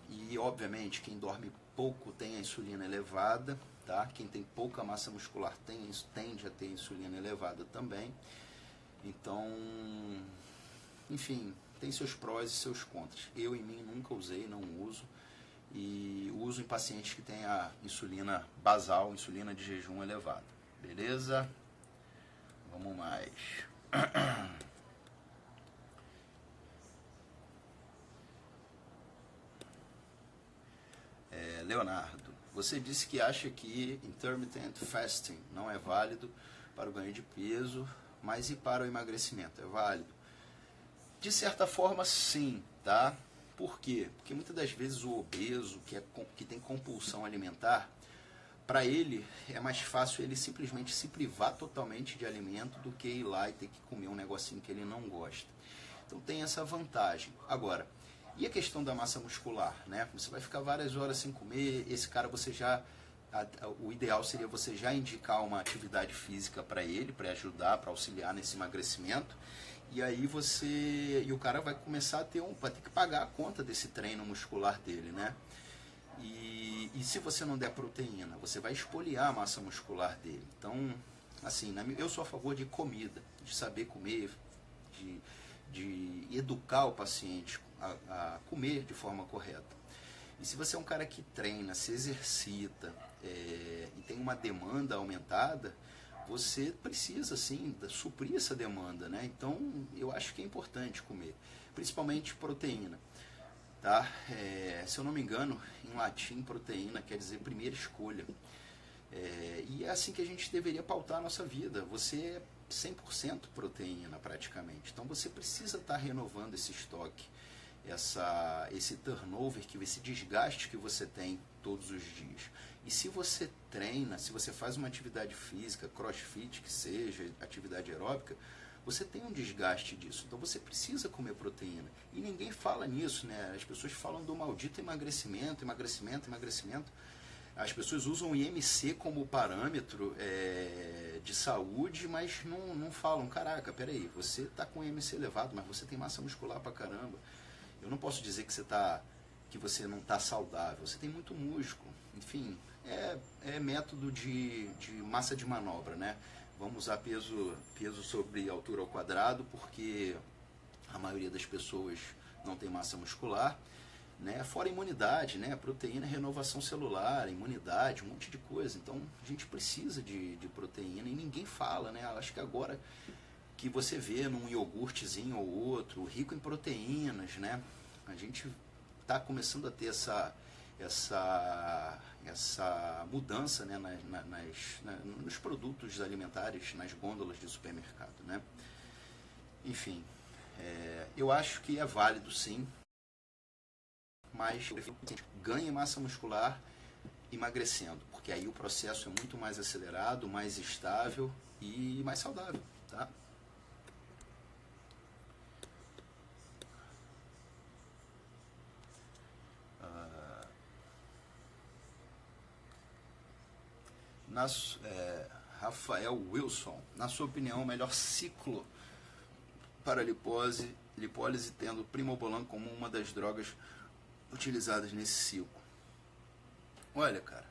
A: E, obviamente, quem dorme pouco tem a insulina elevada, tá? Quem tem pouca massa muscular tende a ter insulina elevada também. Então, enfim, tem seus prós e seus contras. Eu, em mim, nunca usei, não uso. E uso em pacientes que têm a insulina basal, insulina de jejum elevada. Beleza? Vamos mais. Leonardo, você disse que acha que intermittent fasting não é válido para o ganho de peso, mas e para o emagrecimento? É válido? De certa forma, sim, tá? Por quê? Porque muitas das vezes o obeso, que tem compulsão alimentar, para ele é mais fácil ele simplesmente se privar totalmente de alimento do que ir lá e ter que comer um negocinho que ele não gosta. Então tem essa vantagem. Agora, e a questão da massa muscular, né? Você vai ficar várias horas sem comer, esse cara o ideal seria você já indicar uma atividade física para ele, para ajudar, para auxiliar nesse emagrecimento. E aí o cara vai começar vai ter que pagar a conta desse treino muscular dele, né? E se você não der proteína, você vai expoliar a massa muscular dele. Então, assim, eu sou a favor de comida, de saber comer, de educar o paciente a comer de forma correta. E se você é um cara que treina, se exercita e tem uma demanda aumentada, você precisa, sim, suprir essa demanda, né? Então, eu acho que é importante comer, principalmente proteína. Tá? Se eu não me engano, em latim, proteína quer dizer primeira escolha. E é assim que a gente deveria pautar a nossa vida. Você é 100% proteína, praticamente. Então, você precisa estar renovando esse estoque, esse turnover, esse desgaste que você tem todos os dias. E se você treina, se você faz uma atividade física, crossfit, que seja, atividade aeróbica, você tem um desgaste disso. Então você precisa comer proteína. E ninguém fala nisso, né? As pessoas falam do maldito emagrecimento. As pessoas usam o IMC como parâmetro de saúde, mas não falam, caraca, peraí, você está com o IMC elevado, mas você tem massa muscular pra caramba. Eu não posso dizer que você não está saudável, você tem muito músculo. Enfim, é método de massa de manobra, né? Vamos usar peso sobre altura ao quadrado, porque a maioria das pessoas não tem massa muscular, né? Fora imunidade, né? Proteína, renovação celular, imunidade, um monte de coisa. Então, a gente precisa de proteína e ninguém fala, né? Acho que agora que você vê num iogurtezinho ou outro, rico em proteínas, né? A gente está começando a ter essa mudança, né, nos produtos alimentares, nas gôndolas de supermercado, né? Enfim, eu acho que é válido sim, mas ganhe massa muscular emagrecendo, porque aí o processo é muito mais acelerado, mais estável e mais saudável, tá? Rafael Wilson, na sua opinião, o melhor ciclo para lipólise tendo primobolan como uma das drogas utilizadas nesse ciclo? Olha, cara,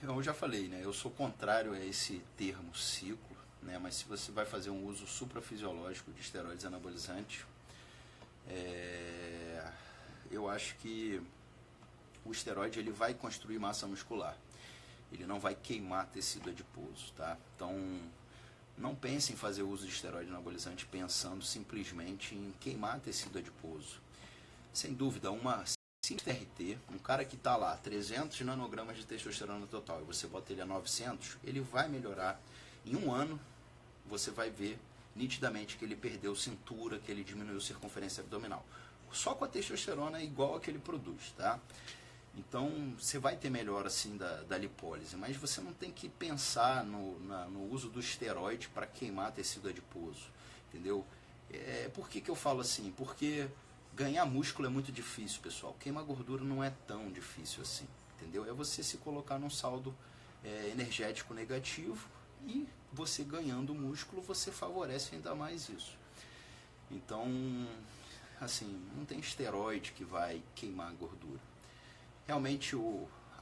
A: eu já falei, né? Eu sou contrário a esse termo ciclo, né? Mas se você vai fazer um uso suprafisiológico de esteroides anabolizantes, Eu acho que o esteroide ele vai construir massa muscular, ele não vai queimar tecido adiposo, tá? Então, não pense em fazer uso de esteroide anabolizante pensando simplesmente em queimar tecido adiposo. Sem dúvida, uma TRT, um cara que está lá 300 nanogramas de testosterona total e você bota ele a 900, ele vai melhorar. Em um ano, você vai ver nitidamente que ele perdeu cintura, que ele diminuiu circunferência abdominal. Só com a testosterona é igual a que ele produz, tá? Então, você vai ter melhora assim da lipólise, mas você não tem que pensar no uso do esteroide para queimar tecido adiposo, entendeu? Por que eu falo assim? Porque ganhar músculo é muito difícil, pessoal. Queimar gordura não é tão difícil assim, entendeu? É você se colocar num saldo energético negativo e você ganhando músculo, você favorece ainda mais isso. Então, assim, não tem esteroide que vai queimar a gordura. Realmente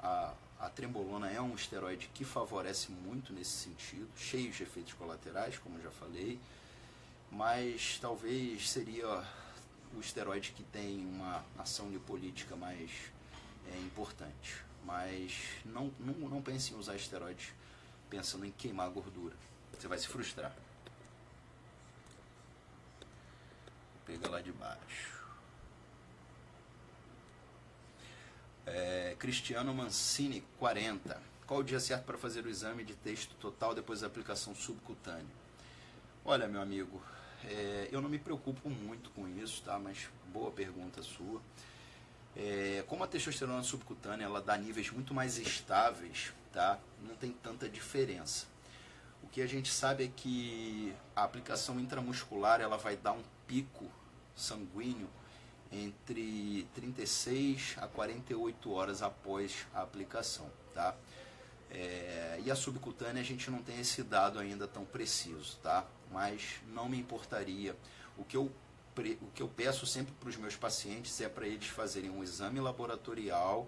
A: a trembolona é um esteroide que favorece muito nesse sentido, cheio de efeitos colaterais, como eu já falei, mas talvez seria o esteroide que tem uma ação lipolítica mais importante. Mas não pense em usar esteroide pensando em queimar a gordura, você vai se frustrar. Vou pegar lá de baixo. Cristiano Mancini, 40. Qual o dia certo para fazer o exame de texto total depois da aplicação subcutânea? Olha, meu amigo, eu não me preocupo muito com isso, tá? Mas boa pergunta sua. Como a testosterona subcutânea ela dá níveis muito mais estáveis, tá? Não tem tanta diferença. O que a gente sabe é que a aplicação intramuscular ela vai dar um pico sanguíneo entre 36 a 48 horas após a aplicação, tá? E a subcutânea a gente não tem esse dado ainda tão preciso, tá? Mas não me importaria. O que eu peço sempre para os meus pacientes é para eles fazerem um exame laboratorial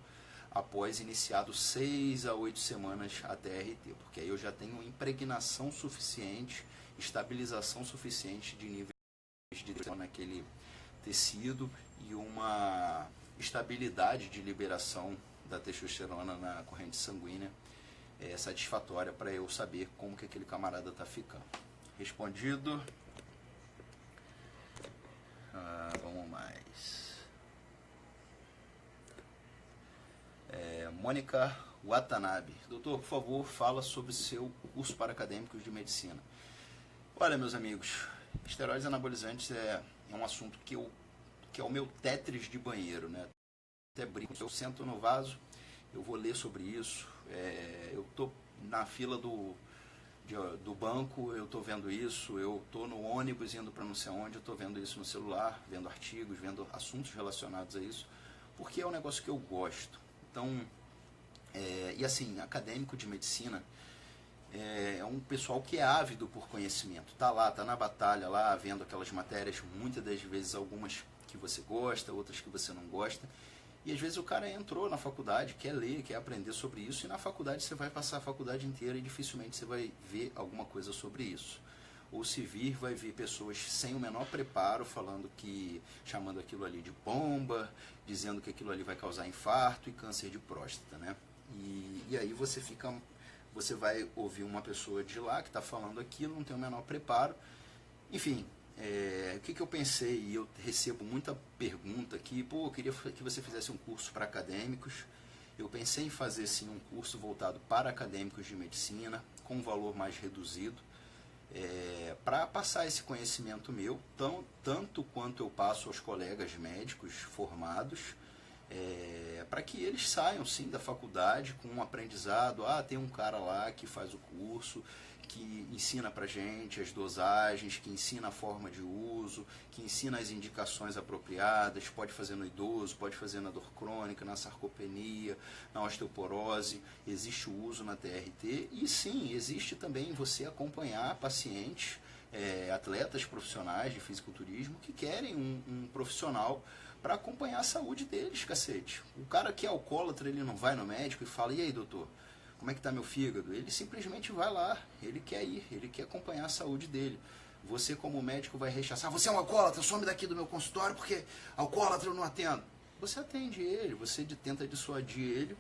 A: após iniciado 6 a 8 semanas a TRT, porque aí eu já tenho impregnação suficiente, estabilização suficiente de níveis de testosterona naquele tecido e uma estabilidade de liberação da testosterona na corrente sanguínea satisfatória para eu saber como que aquele camarada está ficando. Respondido. Vamos mais. Mônica Watanabe. Doutor, por favor, fala sobre seu curso para acadêmicos de medicina. Olha, meus amigos, esteroides anabolizantes é um assunto que é o meu Tetris de banheiro, né? Até brinco, eu sento no vaso, eu vou ler sobre isso, eu estou na fila do banco, eu estou vendo isso, eu estou no ônibus indo para não sei onde, eu estou vendo isso no celular, vendo artigos, vendo assuntos relacionados a isso, porque é um negócio que eu gosto. Então, e assim, acadêmico de medicina é um pessoal que é ávido por conhecimento, tá lá, tá na batalha lá, vendo aquelas matérias, muitas das vezes algumas que você gosta, outras que você não gosta, e às vezes o cara entrou na faculdade, quer ler, quer aprender sobre isso, e na faculdade você vai passar a faculdade inteira e dificilmente você vai ver alguma coisa sobre isso. Ou se vir, vai vir pessoas sem o menor preparo, chamando aquilo ali de bomba, dizendo que aquilo ali vai causar infarto e câncer de próstata, né? E aí você vai ouvir uma pessoa de lá que está falando aquilo, não tem o menor preparo. Enfim, o que eu pensei, e eu recebo muita pergunta aqui, eu queria que você fizesse um curso para acadêmicos. Eu pensei em fazer sim um curso voltado para acadêmicos de medicina, com um valor mais reduzido, para passar esse conhecimento meu, tanto quanto eu passo aos colegas médicos formados, para que eles saiam sim da faculdade com um aprendizado. Tem um cara lá que faz o curso, que ensina pra gente as dosagens, que ensina a forma de uso, que ensina as indicações apropriadas, pode fazer no idoso, pode fazer na dor crônica, na sarcopenia, na osteoporose, existe o uso na TRT, e sim, existe também você acompanhar pacientes, atletas profissionais de fisiculturismo que querem um profissional para acompanhar a saúde deles, cacete. O cara que é alcoólatra, ele não vai no médico e fala, e aí, doutor, como é que está meu fígado? Ele simplesmente vai lá, ele quer ir, ele quer acompanhar a saúde dele. Você como médico vai rechaçar, você é um alcoólatra, some daqui do meu consultório porque alcoólatra eu não atendo. Você atende ele, você tenta dissuadir ele,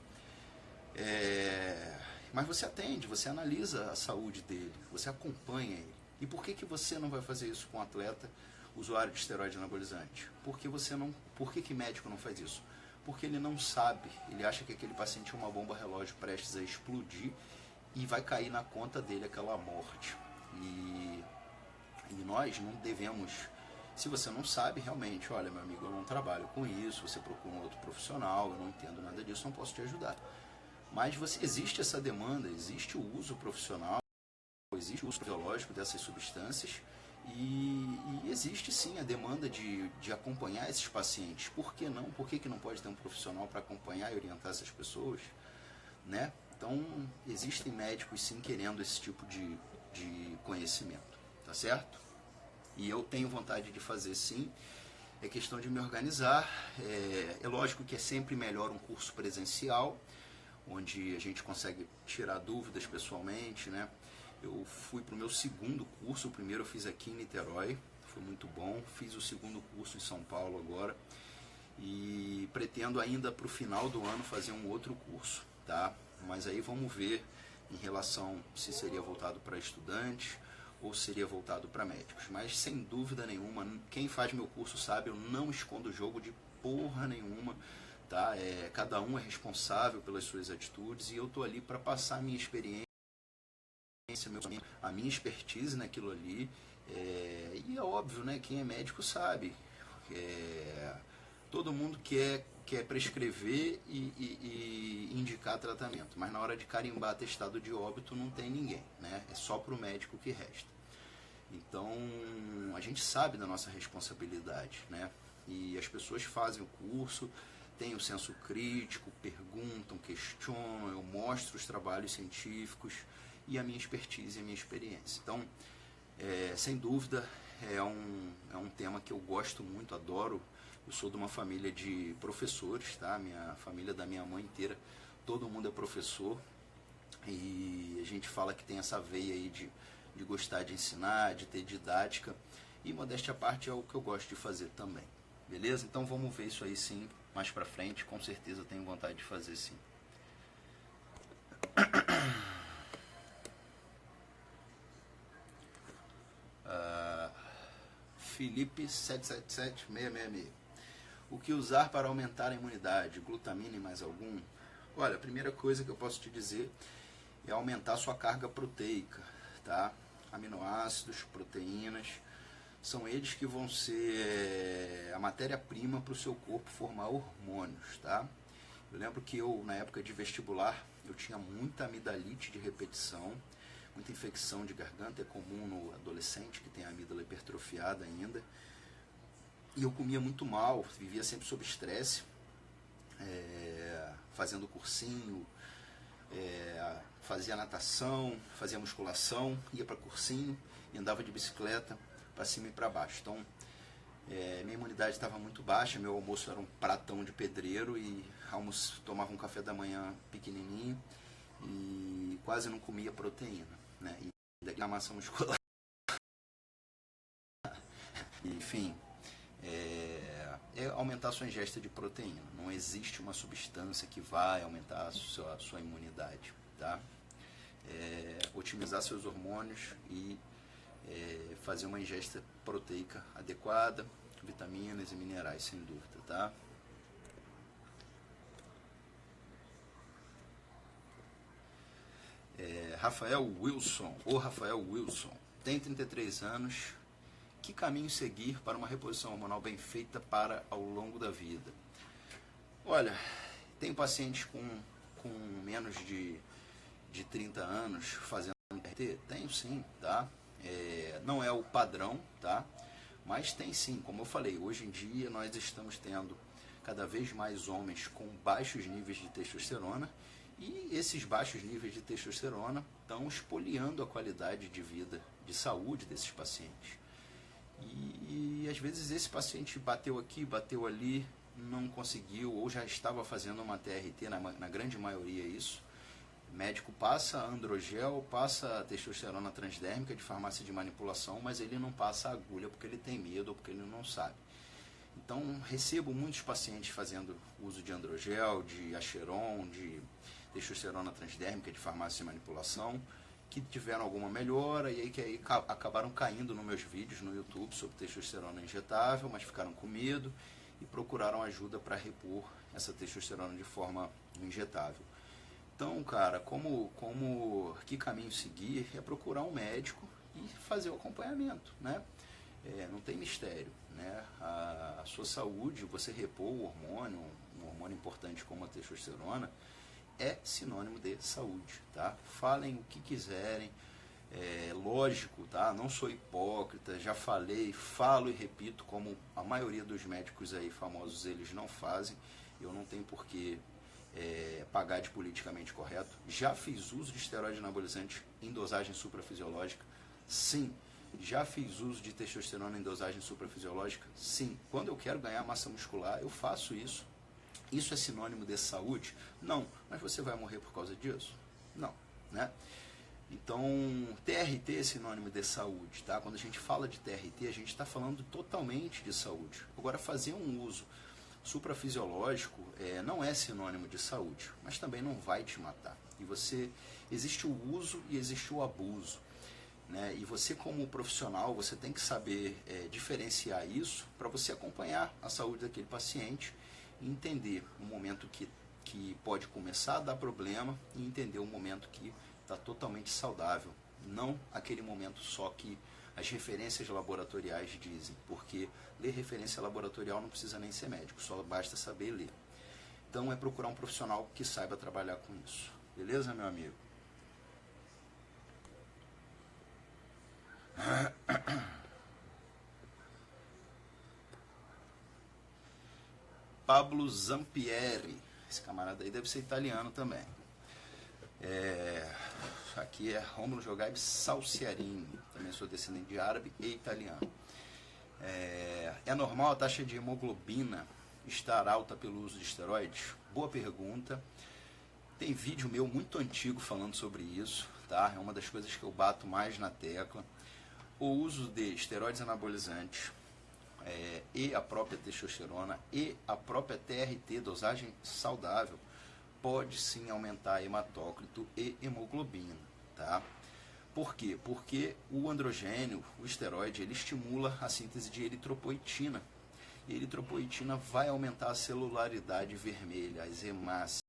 A: mas você atende, você analisa a saúde dele, você acompanha ele. E por que você não vai fazer isso com um atleta usuário de esteroide anabolizante? Por que médico não faz isso? Porque ele não sabe, ele acha que aquele paciente é uma bomba relógio prestes a explodir e vai cair na conta dele aquela morte. E nós não devemos, se você não sabe realmente, olha meu amigo, eu não trabalho com isso, você procura um outro profissional, eu não entendo nada disso, não posso te ajudar. Mas existe essa demanda, existe o uso profissional, existe o uso biológico dessas substâncias e existe sim a demanda de acompanhar esses pacientes. Por que não? Por que não pode ter um profissional para acompanhar e orientar essas pessoas? Né? Então, existem médicos sim querendo esse tipo de conhecimento, tá certo? E eu tenho vontade de fazer sim, é questão de me organizar. É lógico que é sempre melhor um curso presencial, onde a gente consegue tirar dúvidas pessoalmente, né? Eu fui para o meu segundo curso, o primeiro eu fiz aqui em Niterói, foi muito bom, fiz o segundo curso em São Paulo agora, e pretendo ainda para o final do ano fazer um outro curso, tá? Mas aí vamos ver em relação se seria voltado para estudantes ou seria voltado para médicos. Mas sem dúvida nenhuma, quem faz meu curso sabe, eu não escondo o jogo de porra nenhuma, tá? Cada um é responsável pelas suas atitudes e eu tô ali para passar a minha experiência, a minha expertise naquilo ali. E é óbvio, né? Quem é médico sabe. Todo mundo quer prescrever e indicar tratamento, mas na hora de carimbar atestado de óbito não tem ninguém, né? É só para o médico que resta. Então, a gente sabe da nossa responsabilidade, né? E as pessoas fazem o curso, têm o senso crítico, perguntam, questionam, eu mostro os trabalhos científicos e a minha expertise e a minha experiência. Então, sem dúvida, é um tema que eu gosto muito, adoro. Eu sou de uma família de professores, tá? Minha família da minha mãe inteira, todo mundo é professor. E a gente fala que tem essa veia aí de gostar de ensinar, de ter didática. E modéstia à parte é o que eu gosto de fazer também. Beleza? Então vamos ver isso aí sim, mais pra frente. Com certeza eu tenho vontade de fazer sim. Felipe 777666. O que usar para aumentar a imunidade? Glutamina e mais algum? Olha, a primeira coisa que eu posso te dizer é aumentar a sua carga proteica, tá? Aminoácidos, proteínas, são eles que vão ser a matéria-prima para o seu corpo formar hormônios, tá? Eu lembro que na época de vestibular, eu tinha muita amidalite de repetição, muita infecção de garganta, é comum no adolescente que tem a amígdala hipertrofiada ainda. E eu comia muito mal, vivia sempre sob estresse, fazendo cursinho, fazia natação, fazia musculação, ia para cursinho e andava de bicicleta para cima e para baixo. Então, minha imunidade estava muito baixa, meu almoço era um pratão de pedreiro e tomava um café da manhã pequenininho e quase não comia proteína, né? E daqui a massa muscular. Enfim, aumentar a sua ingesta de proteína. Não existe uma substância que vai aumentar a sua imunidade, tá? Otimizar seus hormônios e fazer uma ingesta proteica adequada, vitaminas e minerais, sem dúvida, tá? Rafael Wilson, tem 33 anos, que caminho seguir para uma reposição hormonal bem feita ao longo da vida? Olha, tem pacientes com menos de 30 anos fazendo RT? Tenho sim, tá? Não é o padrão, tá? Mas tem sim, como eu falei, hoje em dia nós estamos tendo cada vez mais homens com baixos níveis de testosterona e esses baixos níveis de testosterona estão espoliando a qualidade de vida, de saúde desses pacientes. E às vezes esse paciente bateu aqui, bateu ali, não conseguiu ou já estava fazendo uma TRT, na grande maioria isso, O médico passa androgel, passa testosterona transdérmica de farmácia de manipulação, mas ele não passa agulha porque ele tem medo ou porque ele não sabe. Então, recebo muitos pacientes fazendo uso de androgel, de acheron, de testosterona transdérmica de farmácia de manipulação, que tiveram alguma melhora e aí que aí acabaram caindo nos meus vídeos no YouTube sobre testosterona injetável, mas ficaram com medo e procuraram ajuda para repor essa testosterona de forma injetável. Então, cara, que caminho seguir é procurar um médico e fazer o acompanhamento, né? Não tem mistério, né? A sua saúde, você repor o hormônio, um hormônio importante como a testosterona, é sinônimo de saúde, tá? Falem o que quiserem, lógico, tá? Não sou hipócrita, já falei, falo e repito, como a maioria dos médicos aí famosos, eles não fazem, eu não tenho por que pagar de politicamente correto. Já fiz uso de esteroide anabolizante em dosagem suprafisiológica? Sim. Já fiz uso de testosterona em dosagem suprafisiológica? Sim. Quando eu quero ganhar massa muscular, eu faço isso. Isso é sinônimo de saúde? Não. Mas você vai morrer por causa disso? Não, né? Então, TRT é sinônimo de saúde, tá? Quando a gente fala de TRT, a gente está falando totalmente de saúde. Agora, fazer um uso suprafisiológico não é sinônimo de saúde, mas também não vai te matar. Existe o uso e existe o abuso, né? E você, como profissional, você tem que saber diferenciar isso para você acompanhar a saúde daquele paciente e entender o momento que pode começar a dar problema e entender o momento que está totalmente saudável, não aquele momento só que as referências laboratoriais dizem, porque ler referência laboratorial não precisa nem ser médico, só basta saber ler. Então é procurar um profissional que saiba trabalhar com isso. Beleza, meu amigo? Pablo Zampieri, esse camarada aí deve ser italiano também. Aqui é Rômulo Jogaib Salciarini, também sou descendente de árabe e italiano. É normal a taxa de hemoglobina estar alta pelo uso de esteroides? Boa pergunta. Tem vídeo meu muito antigo falando sobre isso, tá? É uma das coisas que eu bato mais na tecla. O uso de esteroides anabolizantes e a própria testosterona e a própria TRT, dosagem saudável, pode sim aumentar hematócrito e hemoglobina, tá? Por quê? Porque o androgênio, o esteroide, ele estimula a síntese de eritropoetina. E a eritropoetina vai aumentar a celularidade vermelha, as hemácias,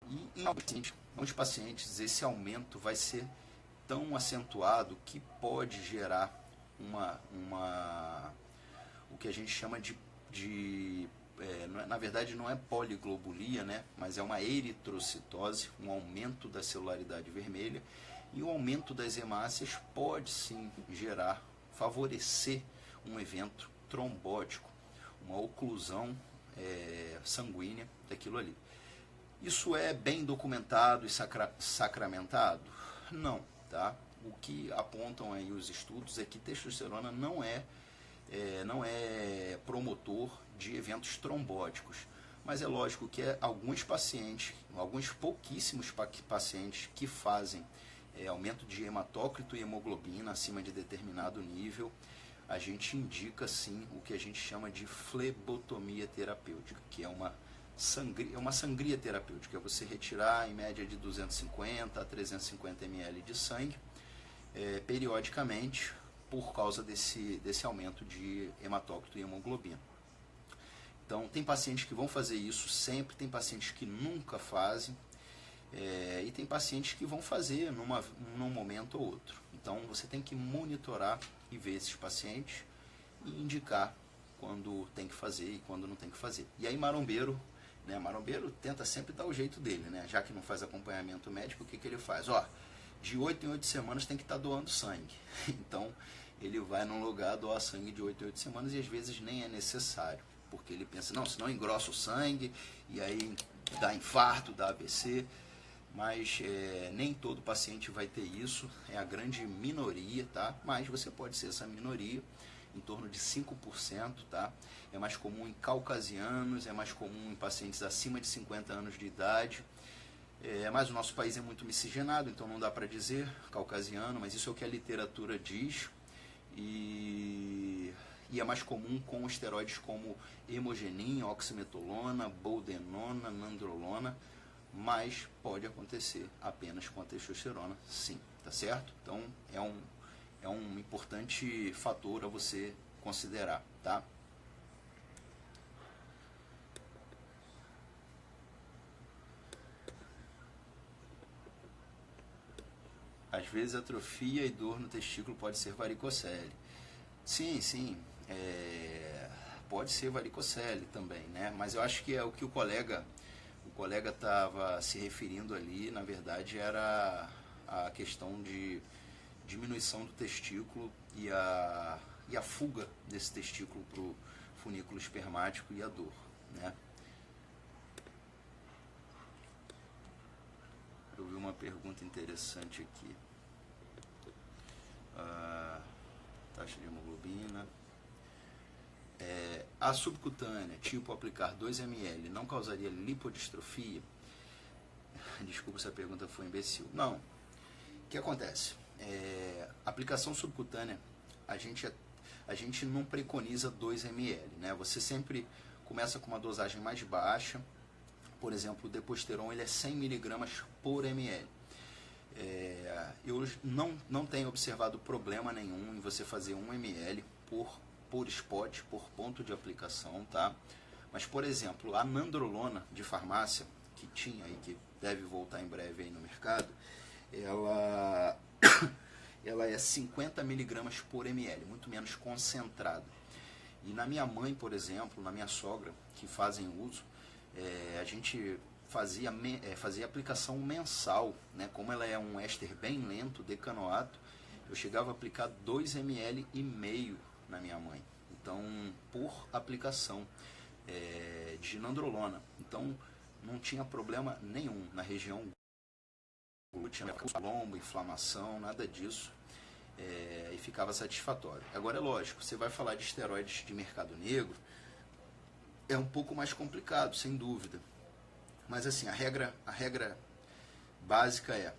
A: e em alguns pacientes esse aumento vai ser tão acentuado que pode gerar o que a gente chama na verdade não é poliglobulia, né? Mas é uma eritrocitose, um aumento da celularidade vermelha, e o aumento das hemácias pode sim favorecer um evento trombótico, uma oclusão sanguínea daquilo ali. Isso é bem documentado e sacramentado? Não, tá? O que apontam aí os estudos é que testosterona não é promotor de eventos trombóticos. Mas é lógico que alguns pacientes, alguns pouquíssimos pacientes que fazem aumento de hematócrito e hemoglobina acima de determinado nível, a gente indica sim o que a gente chama de flebotomia terapêutica, que é uma sangria terapêutica, é você retirar em média de 250 a 350 ml de sangue periodicamente por causa desse aumento de hematócrito e hemoglobina. Então, tem pacientes que vão fazer isso sempre, tem pacientes que nunca fazem, e tem pacientes que vão fazer num momento ou outro. Então, você tem que monitorar e ver esses pacientes e indicar quando tem que fazer e quando não tem que fazer. E aí, marombeiro tenta sempre dar o jeito dele, né? Já que não faz acompanhamento médico, o que ele faz? De 8 em 8 semanas tem que estar doando sangue. Então, ele vai num lugar doar sangue de 8 em 8 semanas e às vezes nem é necessário, porque ele pensa, não, senão engrossa o sangue e aí dá infarto, dá AVC, mas nem todo paciente vai ter isso, é a grande minoria, tá? Mas você pode ser essa minoria, em torno de 5%, tá? É mais comum em caucasianos, é mais comum em pacientes acima de 50 anos de idade. Mas o nosso país é muito miscigenado, então não dá para dizer caucasiano, mas isso é o que a literatura diz. E é mais comum com esteroides como hemogenin, oximetolona, boldenona, nandrolona, mas pode acontecer apenas com a testosterona, sim, tá certo? Então é um importante fator a você considerar, tá? Às vezes atrofia e dor no testículo pode ser varicocele. Sim, sim, pode ser varicocele também, né? Mas eu acho que é o que o colega estava se referindo ali, na verdade, era a questão de diminuição do testículo e a fuga desse testículo para o funículo espermático e a dor, né? Eu vi uma pergunta interessante aqui. Taxa de hemoglobina. A subcutânea, tipo aplicar 2 ml, não causaria lipodistrofia? Desculpa se a pergunta foi imbecil. Não. O que acontece? Aplicação subcutânea, a gente não preconiza 2 ml, né? Você sempre começa com uma dosagem mais baixa. Por exemplo, o Deposteron ele é 100 mg por ml. Eu não tenho observado problema nenhum em você fazer 1 ml por spot, por ponto de aplicação, tá? Mas, por exemplo, a nandrolona de farmácia, que tinha e que deve voltar em breve aí no mercado, ela é 50 mg por ml, muito menos concentrada. E na minha mãe, por exemplo, na minha sogra, que fazem uso, a gente fazia aplicação mensal, né? Como ela é um éster bem lento, decanoato, eu chegava a aplicar 2,5 ml na minha mãe. Então, por aplicação de nandrolona. Então, não tinha problema nenhum na região, não tinha lombo, inflamação, nada disso. E ficava satisfatório. Agora é lógico, você vai falar de esteroides de mercado negro, é um pouco mais complicado, sem dúvida. Mas assim, a regra básica é: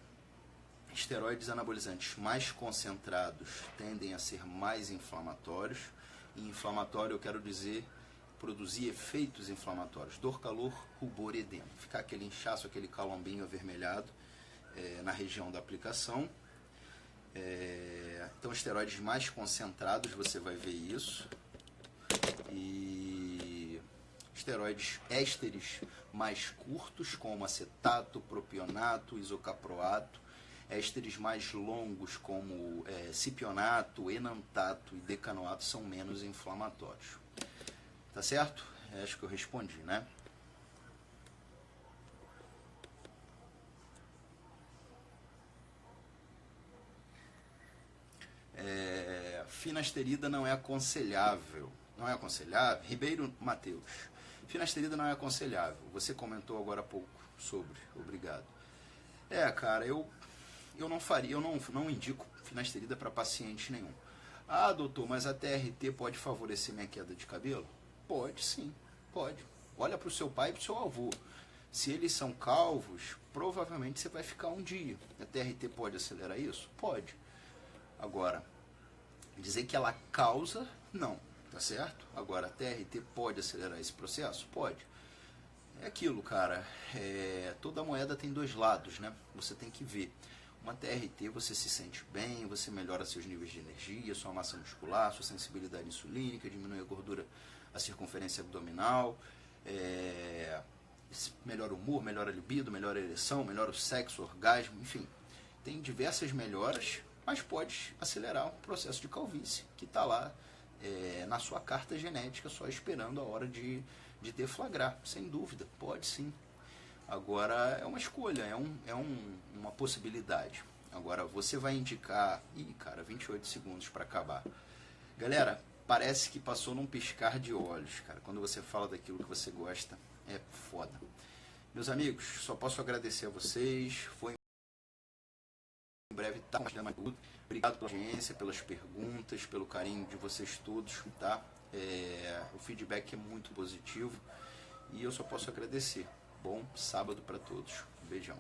A: esteroides anabolizantes mais concentrados tendem a ser mais inflamatórios. E inflamatório eu quero dizer produzir efeitos inflamatórios, dor, calor, rubor e edema. Ficar aquele inchaço, aquele calombinho avermelhado na região da aplicação. Então, esteroides mais concentrados, você vai ver isso. E esteroides ésteres mais curtos, como acetato, propionato, isocaproato. Ésteres mais longos, como cipionato, enantato e decanoato, são menos inflamatórios. Tá certo? Acho que eu respondi, né? Finasterida não é aconselhável. Não é aconselhável? Ribeiro Mateus. Finasterida não é aconselhável. Você comentou agora há pouco sobre. Obrigado. Cara, eu não faria, eu não indico finasterida para paciente nenhum. Ah, doutor, mas a TRT pode favorecer minha queda de cabelo? Pode, sim, pode. Olha para o seu pai e para o seu avô. Se eles são calvos, provavelmente você vai ficar um dia. A TRT pode acelerar isso? Pode. Agora, dizer que ela causa, não, tá certo? Agora, a TRT pode acelerar esse processo? Pode. É aquilo, cara, toda moeda tem dois lados, né? Você tem que ver. Uma TRT você se sente bem, você melhora seus níveis de energia, sua massa muscular, sua sensibilidade insulínica, diminui a gordura, a circunferência abdominal, melhora o humor, melhora a libido, melhora a ereção, melhora o sexo, o orgasmo, enfim. Tem diversas melhoras, mas pode acelerar o processo de calvície, que está lá na sua carta genética, só esperando a hora de deflagrar, sem dúvida, pode sim. Agora é uma escolha, uma possibilidade. Agora você vai indicar... Ih, cara, 28 segundos para acabar. Galera, parece que passou num piscar de olhos, cara. Quando você fala daquilo que você gosta, é foda. Meus amigos, só posso agradecer a vocês. Foi breve tá compartilhando mais tudo. Obrigado pela audiência, pelas perguntas, pelo carinho de vocês todos, tá? O feedback é muito positivo e eu só posso agradecer. Bom sábado para todos. Um beijão.